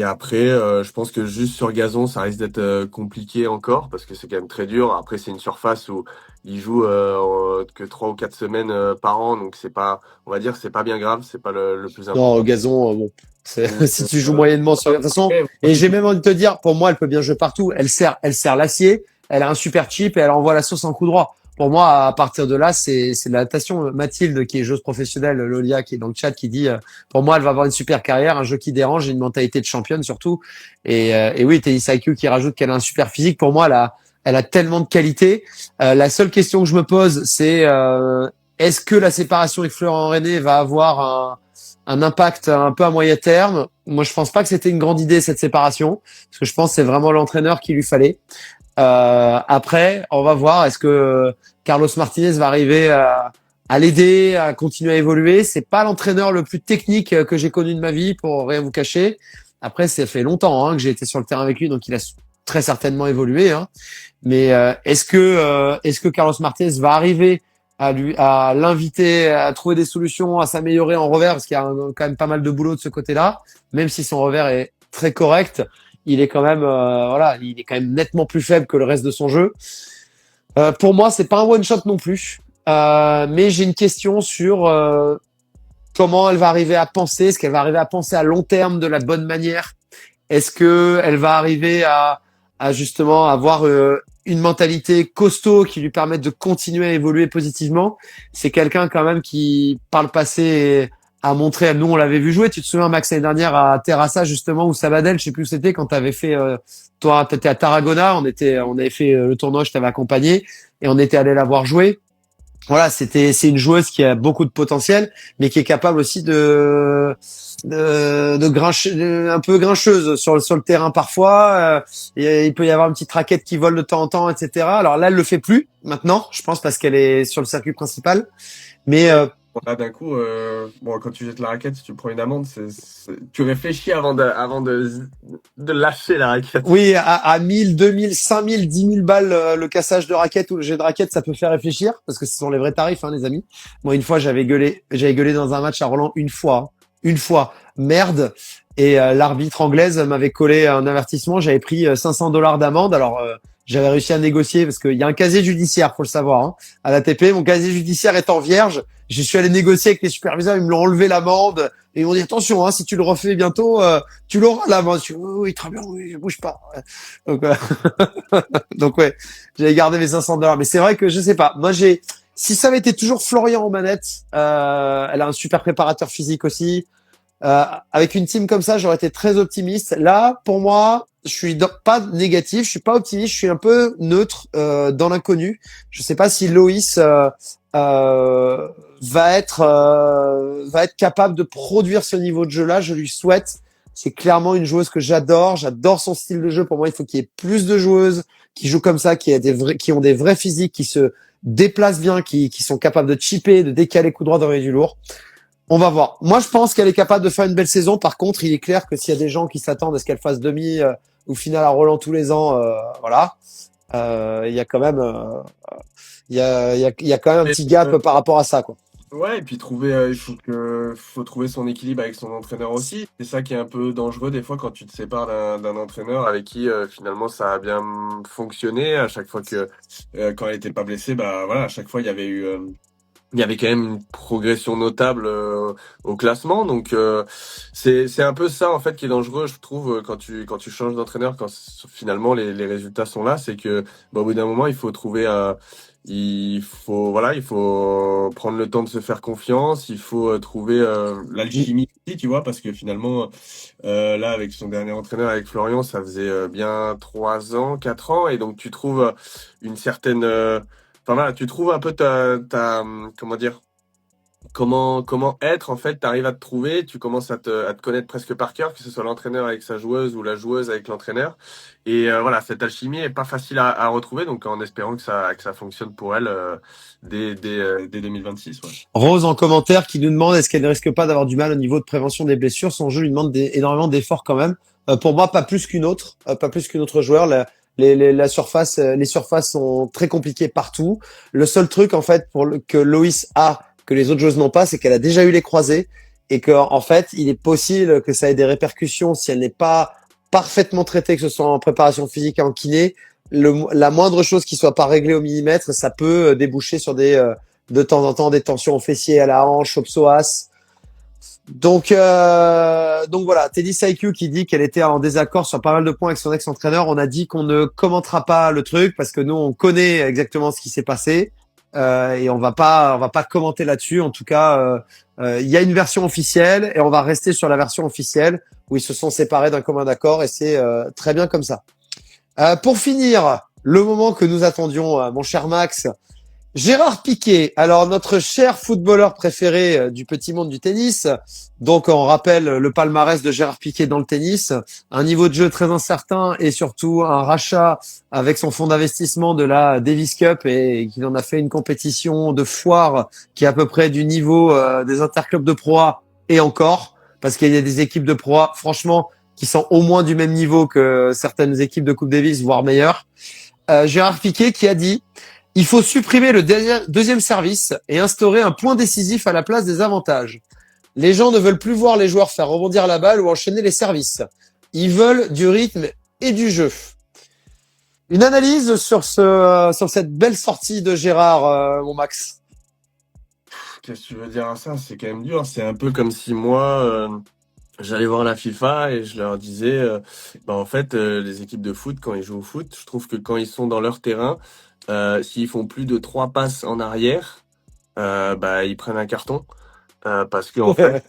après, je pense que juste sur gazon, ça risque d'être compliqué encore parce que c'est quand même très dur. Après, c'est une surface où il joue que 3 ou 4 semaines par an, donc c'est pas, on va dire, c'est pas bien grave, c'est pas le plus important. Non, au gazon, bon. Si tu joues moyennement sur, de toute façon, et j'ai même envie de te dire, pour moi, elle peut bien jouer partout. Elle sert l'acier, elle a un super chip et elle envoie la sauce en coup droit. Pour moi, à partir de là, c'est de la natation. Mathilde, qui est joueuse professionnelle, Lolia, qui est dans le chat, qui dit, pour moi, elle va avoir une super carrière, un jeu qui dérange et une mentalité de championne surtout. Et oui, Tennis IQ qui rajoute qu'elle a un super physique. Pour moi, elle a tellement de qualité. La seule question que je me pose, c'est, est-ce que la séparation avec Florent René va avoir un impact un peu à moyen terme? Moi, je pense pas que c'était une grande idée cette séparation, parce que je pense que c'est vraiment l'entraîneur qu'il lui fallait. Après, on va voir. Est-ce que Carlos Martinez va arriver à l'aider, à continuer à évoluer? C'est pas l'entraîneur le plus technique que j'ai connu de ma vie, pour rien vous cacher. Après, ça fait longtemps que j'ai été sur le terrain avec lui, donc il a très certainement évolué. Hein. Mais est-ce que Carlos Martinez va arriver à l'inviter à trouver des solutions, à s'améliorer en revers, parce qu'il y a quand même pas mal de boulot de ce côté-là, même si son revers est très correct, il est quand même il est quand même nettement plus faible que le reste de son jeu. Pour moi, c'est pas un one shot non plus, mais j'ai une question sur comment elle va arriver à penser. Est-ce qu'elle va arriver à penser à long terme de la bonne manière? Est-ce que elle va arriver à justement avoir une mentalité costaud qui lui permette de continuer à évoluer positivement? C'est quelqu'un quand même qui, par le passé, a montré. Nous, on l'avait vu jouer. Tu te souviens, Max, l'année dernière à Terrassa, justement, ou Sabadell, je sais plus où c'était, quand t'avais fait, toi, t'étais à Tarragona, on avait fait le tournoi, je t'avais accompagné, et on était allé la voir jouer. Voilà, c'est une joueuse qui a beaucoup de potentiel, mais qui est capable aussi un peu grincheuse sur le terrain parfois. Et il peut y avoir une petite raquette qui vole de temps en temps, etc. Alors là, elle le fait plus maintenant, je pense, parce qu'elle est sur le circuit principal. Mais Bon, là, d'un coup, bon, quand tu jettes la raquette, si tu prends une amende, tu réfléchis avant de lâcher la raquette. oui, à 1000, 2000, 5000, 10 000 balles le cassage de raquette ou le jet de raquette, ça peut faire réfléchir, parce que ce sont les vrais tarifs, les amis. Moi, une fois, j'avais gueulé dans un match à Roland une fois, merde. Et l'arbitre anglaise m'avait collé un avertissement. J'avais pris $500 d'amende. Alors, j'avais réussi à négocier parce qu'il y a un casier judiciaire, faut le savoir, hein, à l'ATP. Mon casier judiciaire étant vierge, je suis allé négocier avec les superviseurs. Ils me l'ont enlevé l'amende et ils m'ont dit attention, si tu le refais bientôt, tu l'auras l'amende. Je dis oui, très bien, oui, bouge pas. Donc, donc ouais, j'avais gardé mes $500. Mais c'est vrai que je sais pas. Moi, si ça avait été toujours Florian aux manettes, elle a un super préparateur physique aussi. Avec une team comme ça, j'aurais été très optimiste. Là, pour moi, je suis pas négatif, je suis pas optimiste, je suis un peu neutre dans l'inconnu. Je sais pas si Loïs va être capable de produire ce niveau de jeu-là. Je lui souhaite. C'est clairement une joueuse que j'adore. J'adore son style de jeu. Pour moi, il faut qu'il y ait plus de joueuses qui jouent comme ça, qui ont des vrais physiques, qui se déplacent bien, qui sont capables de chipper, de décaler coup droit dans les du lourd. On va voir. Moi, je pense qu'elle est capable de faire une belle saison. Par contre, il est clair que s'il y a des gens qui s'attendent à ce qu'elle fasse demi ou finale à Roland tous les ans, voilà, il y a quand même, il y a quand même un petit gap par rapport à ça, quoi. Ouais, et puis faut trouver son équilibre avec son entraîneur aussi. C'est ça qui est un peu dangereux des fois quand tu te sépares d'un entraîneur avec qui finalement ça a bien fonctionné. À chaque fois que quand elle était pas blessée, bah voilà, à chaque fois il y avait quand même une progression notable au classement, donc c'est un peu ça en fait qui est dangereux, je trouve, quand tu changes d'entraîneur, quand finalement les résultats sont là, c'est que au bout d'un moment il faut prendre le temps de se faire confiance, il faut trouver l'alchimie aussi, tu vois, parce que finalement là avec son dernier entraîneur avec Florian, ça faisait bien 3 ans, 4 ans, et donc tu trouves une certaine enfin voilà, tu trouves un peu comment dire, comment être en fait, t'arrives à te trouver, tu commences à te connaître presque par cœur, que ce soit l'entraîneur avec sa joueuse ou la joueuse avec l'entraîneur. Et voilà, cette alchimie est pas facile à retrouver, donc en espérant que ça fonctionne pour elle dès 2026. Ouais. Rose en commentaire qui nous demande est-ce qu'elle ne risque pas d'avoir du mal au niveau de prévention des blessures. Son jeu lui demande énormément d'efforts quand même. Pour moi, pas plus qu'une autre, joueur. Les surfaces sont très compliquées partout. Le seul truc en fait que Loïs a que les autres joueuses n'ont pas, c'est qu'elle a déjà eu les croisés et que en fait, il est possible que ça ait des répercussions si elle n'est pas parfaitement traitée, que ce soit en préparation physique et en kiné. La moindre chose qui soit pas réglée au millimètre, ça peut déboucher sur de temps en temps des tensions au fessier, à la hanche, au psoas. Donc voilà, Teddy Saikyu qui dit qu'elle était en désaccord sur pas mal de points avec son ex-entraîneur. On a dit qu'on ne commentera pas le truc parce que nous on connaît exactement ce qui s'est passé et on va pas commenter là-dessus. En tout cas, il y a une version officielle et on va rester sur la version officielle où ils se sont séparés d'un commun accord et c'est très bien comme ça. Pour finir, le moment que nous attendions, mon cher Max, Gérard Piqué, alors notre cher footballeur préféré du petit monde du tennis. Donc on rappelle le palmarès de Gérard Piqué dans le tennis, un niveau de jeu très incertain et surtout un rachat avec son fonds d'investissement de la Davis Cup et qu'il en a fait une compétition de foire qui est à peu près du niveau des interclubs de Pro A et encore, parce qu'il y a des équipes de Pro A, franchement, qui sont au moins du même niveau que certaines équipes de Coupe Davis, voire meilleures. Gérard Piqué qui a dit: il faut supprimer le deuxième service et instaurer un point décisif à la place des avantages. Les gens ne veulent plus voir les joueurs faire rebondir la balle ou enchaîner les services. Ils veulent du rythme et du jeu. Une analyse sur cette belle sortie de Gérard, mon Max. Qu'est-ce que tu veux dire à ça? C'est quand même dur. C'est un peu comme si moi, j'allais voir la FIFA et je leur disais, en fait, les équipes de foot, quand ils jouent au foot, je trouve que quand ils sont dans leur terrain, s'ils font plus de 3 passes en arrière, ils prennent un carton. Parce que en fait,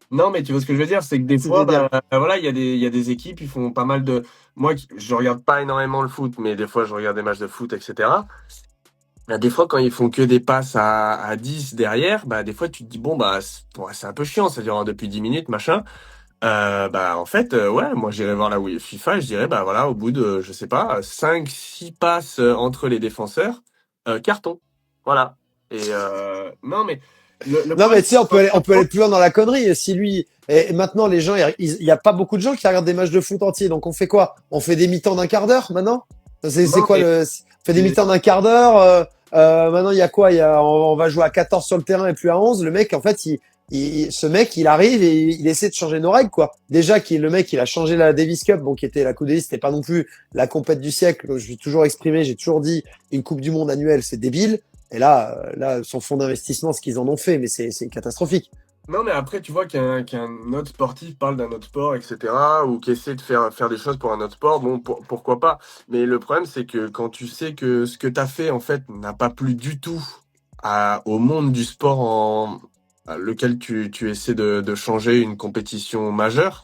non, mais tu vois ce que je veux dire, c'est que des fois, voilà, il y a des équipes, ils font pas mal de. Moi, je regarde pas énormément le foot, mais des fois, je regarde des matchs de foot, etc. Des fois, quand ils font que des passes à 10 derrière, des fois, tu te dis, bon, c'est un peu chiant, ça dure depuis 10 minutes, machin. En fait, ouais, moi, j'irais voir la FIFA et je dirais, voilà, au bout de, je sais pas, 5, 6 passes entre les défenseurs, carton. Voilà. Et non, mais Non, mais tu sais, on peut aller plus loin dans la connerie. Si lui, et maintenant, les gens, il y a pas beaucoup de gens qui regardent des matchs de foot entiers. Donc, on fait quoi? On fait des mi-temps d'un quart d'heure maintenant? C'est quoi on fait des mi-temps d'un quart d'heure, maintenant, il y a quoi? On va jouer à 14 sur le terrain et plus à 11. Le mec, en fait, ce mec, il arrive et il essaie de changer nos règles, quoi. Déjà, le mec, il a changé la Davis Cup, bon, qui était la Coupe Davis, c'était pas non plus la compète du siècle. Je l'ai toujours exprimé, j'ai toujours dit, une Coupe du Monde annuelle, c'est débile. Et là, son fonds d'investissement, ce qu'ils en ont fait, mais c'est catastrophique. Non, mais après, tu vois qu'un autre sportif parle d'un autre sport, etc., ou qui essaie de faire des choses pour un autre sport, bon, pourquoi pas. Mais le problème, c'est que quand tu sais que ce que tu as fait, en fait, n'a pas plu du tout au monde du sport à lequel tu essaies de changer une compétition majeure,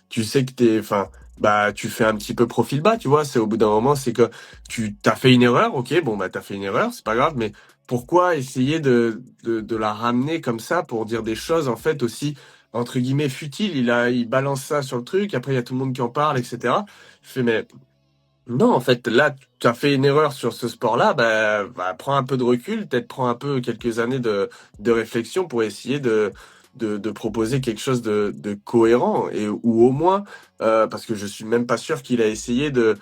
tu sais que tu fais un petit peu profil bas, tu vois. C'est au bout d'un moment, c'est que tu t'as fait une erreur, ok, bon, t'as fait une erreur, c'est pas grave, mais pourquoi essayer de la ramener comme ça pour dire des choses en fait aussi entre guillemets futiles? Il balance ça sur le truc, après il y a tout le monde qui en parle, etc. Je fais mais non, en fait là tu as fait une erreur sur ce sport-là, prends un peu de recul, peut-être prends un peu quelques années de réflexion pour essayer de proposer quelque chose de cohérent et ou au moins parce que je suis même pas sûr qu'il a essayé de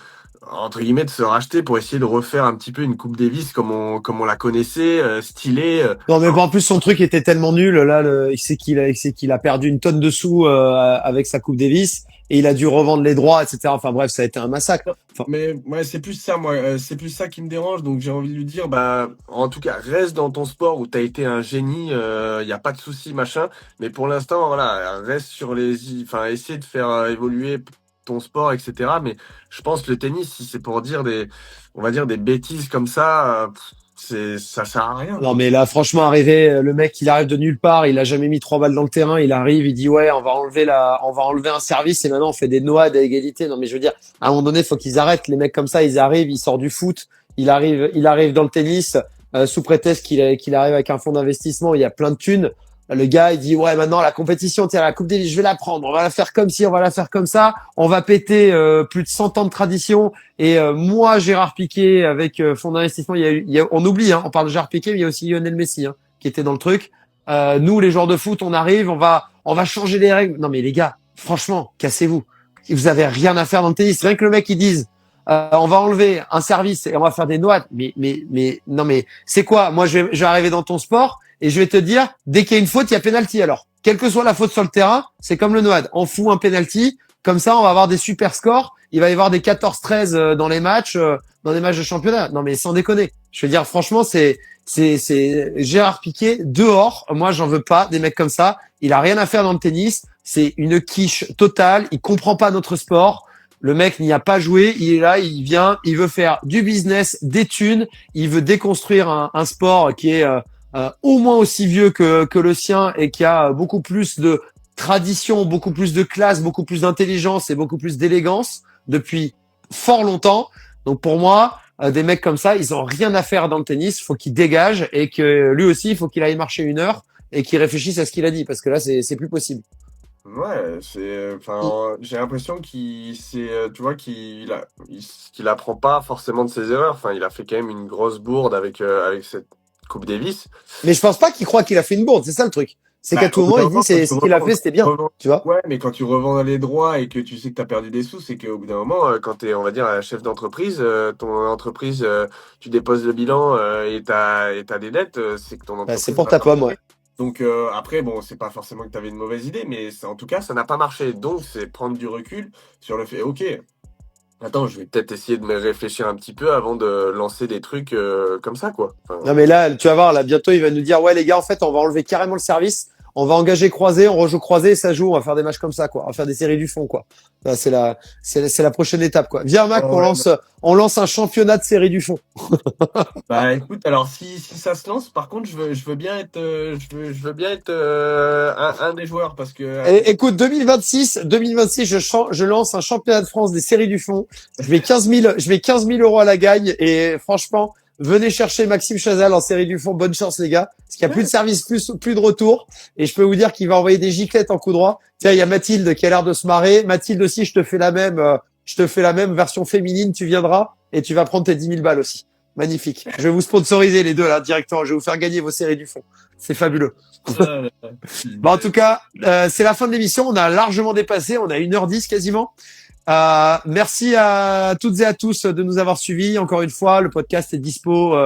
entre guillemets de se racheter pour essayer de refaire un petit peu une Coupe Davis comme on la connaissait, stylée. Non, mais en plus, son truc était tellement nul. Là, il sait qu'il a perdu une tonne de sous avec sa Coupe Davis et il a dû revendre les droits, etc. Enfin bref, ça a été un massacre. Mais ouais, c'est plus ça, moi. C'est plus ça qui me dérange. Donc j'ai envie de lui dire, en tout cas, reste dans ton sport où t'as été un génie. Y a pas de souci, machin. Mais pour l'instant, voilà, reste sur essaie de faire évoluer ton sport, etc. Mais je pense que le tennis, si c'est pour dire on va dire des bêtises comme ça, ça sert à rien. Non, mais là, franchement, le mec, il arrive de nulle part, il a jamais mis 3 balles dans le terrain, il arrive, il dit ouais, on va enlever un service et maintenant on fait des noix à égalité. Non, mais je veux dire, à un moment donné, faut qu'ils arrêtent. Les mecs comme ça, ils arrivent, ils sortent du foot, il arrive dans le tennis sous prétexte qu'il arrive avec un fonds d'investissement, il y a plein de thunes. Le gars, il dit ouais, maintenant la compétition, tiens, la Coupe Davis, je vais la prendre, on va la faire comme ci, on va la faire comme ça, on va péter plus de 100 ans de tradition. Et moi, Gérard Piqué, avec fonds d'investissement, on oublie, on parle de Gérard Piqué, mais il y a aussi Lionel Messi qui était dans le truc. Nous, les joueurs de foot, on arrive, on va changer les règles. Non mais les gars, franchement, cassez-vous. Vous avez rien à faire dans le tennis. Rien que le mec qui dise on va enlever un service et on va faire des noix. Mais non mais c'est quoi? Moi, je vais arriver dans ton sport et je vais te dire, dès qu'il y a une faute, il y a penalty. Alors, quelle que soit la faute sur le terrain, c'est comme le Noad. On fout un penalty. Comme ça, on va avoir des super scores. Il va y avoir des 14-13 dans les matchs, dans les matchs de championnat. Non, mais sans déconner. Je veux dire, franchement, c'est Gérard Piqué dehors. Moi, j'en veux pas des mecs comme ça. Il a rien à faire dans le tennis. C'est une quiche totale. Il comprend pas notre sport. Le mec n'y a pas joué. Il est là, il vient, il veut faire du business, des thunes. Il veut déconstruire un sport qui est au moins aussi vieux que le sien et qui a beaucoup plus de tradition, beaucoup plus de classe, beaucoup plus d'intelligence et beaucoup plus d'élégance depuis fort longtemps. Donc pour moi, des mecs comme ça, ils ont rien à faire dans le tennis. Faut qu'ils dégagent et que lui aussi, il faut qu'il aille marcher 1 heure et qu'il réfléchisse à ce qu'il a dit parce que là, c'est plus possible. Ouais, enfin, j'ai l'impression tu vois, qu'il apprend pas forcément de ses erreurs. Enfin, il a fait quand même une grosse bourde avec cette Coupe Davis. Mais je pense pas qu'il croit qu'il a fait une bourde. C'est ça le truc. C'est qu'à tout Au bout moment, d'un il dit moment, c'est ce qu'il a fait, c'était bien. Tu vois. ouais, mais quand tu revends les droits et que tu sais que tu as perdu des sous, c'est qu'au bout d'un moment, quand tu es, on va dire, chef d'entreprise, ton entreprise, tu déposes le bilan et t'as des dettes, c'est que ton Bah, entreprise c'est pour va ta pas pomme, marcher. ouais. Donc après, bon, c'est pas forcément que tu avais une mauvaise idée, mais en tout cas, ça n'a pas marché. Donc, c'est prendre du recul sur le fait, ok, attends, je vais peut-être essayer de me réfléchir un petit peu avant de lancer des trucs comme ça, quoi. Enfin, Non mais là, tu vas voir, là bientôt il va nous dire ouais les gars, en fait on va enlever carrément le service, on va engager croisé, on rejoue croisé et ça joue, on va faire des matchs comme ça quoi, on va faire des séries du fond quoi. Là, c'est la prochaine étape quoi. Viens Mac, ouais, on lance un championnat de séries du fond. bah écoute, alors si ça se lance, par contre, je veux bien être, je veux bien être un des joueurs parce que Et, écoute 2026, je lance un championnat de France des séries du fond. Je mets 15 000 euros à la gagne et franchement. Venez chercher Maxime Chazal en série du fond. Bonne chance, les gars. Parce qu'il n'y a plus de service, plus de retour. Et je peux vous dire qu'il va envoyer des giclettes en coup droit. Tiens, il y a Mathilde qui a l'air de se marrer. Mathilde aussi, je te fais la même version féminine. Tu viendras et tu vas prendre tes 10 000 balles aussi. Magnifique. Je vais vous sponsoriser les deux, là, directement. Je vais vous faire gagner vos séries du fond. C'est fabuleux. Bon, en tout cas, c'est la fin de l'émission. On a largement dépassé. On a 1h10 quasiment. Merci à toutes et à tous de nous avoir suivis. Encore une fois, le podcast est dispo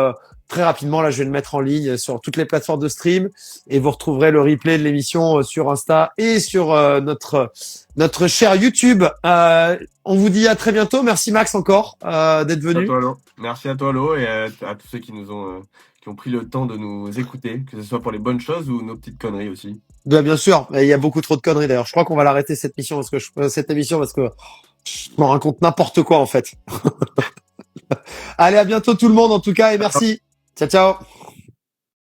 très rapidement. Là, je vais le mettre en ligne sur toutes les plateformes de stream et vous retrouverez le replay de l'émission sur Insta et sur notre cher YouTube. On vous dit à très bientôt. Merci Max encore d'être venu. Merci à toi Lo et à tous ceux qui ont pris le temps de nous écouter, que ce soit pour les bonnes choses ou nos petites conneries aussi. Bien sûr, il y a beaucoup trop de conneries d'ailleurs. Je crois qu'on va l'arrêter cette émission parce que je me raconte n'importe quoi en fait. Allez, à bientôt tout le monde en tout cas et merci. Ciao, ciao.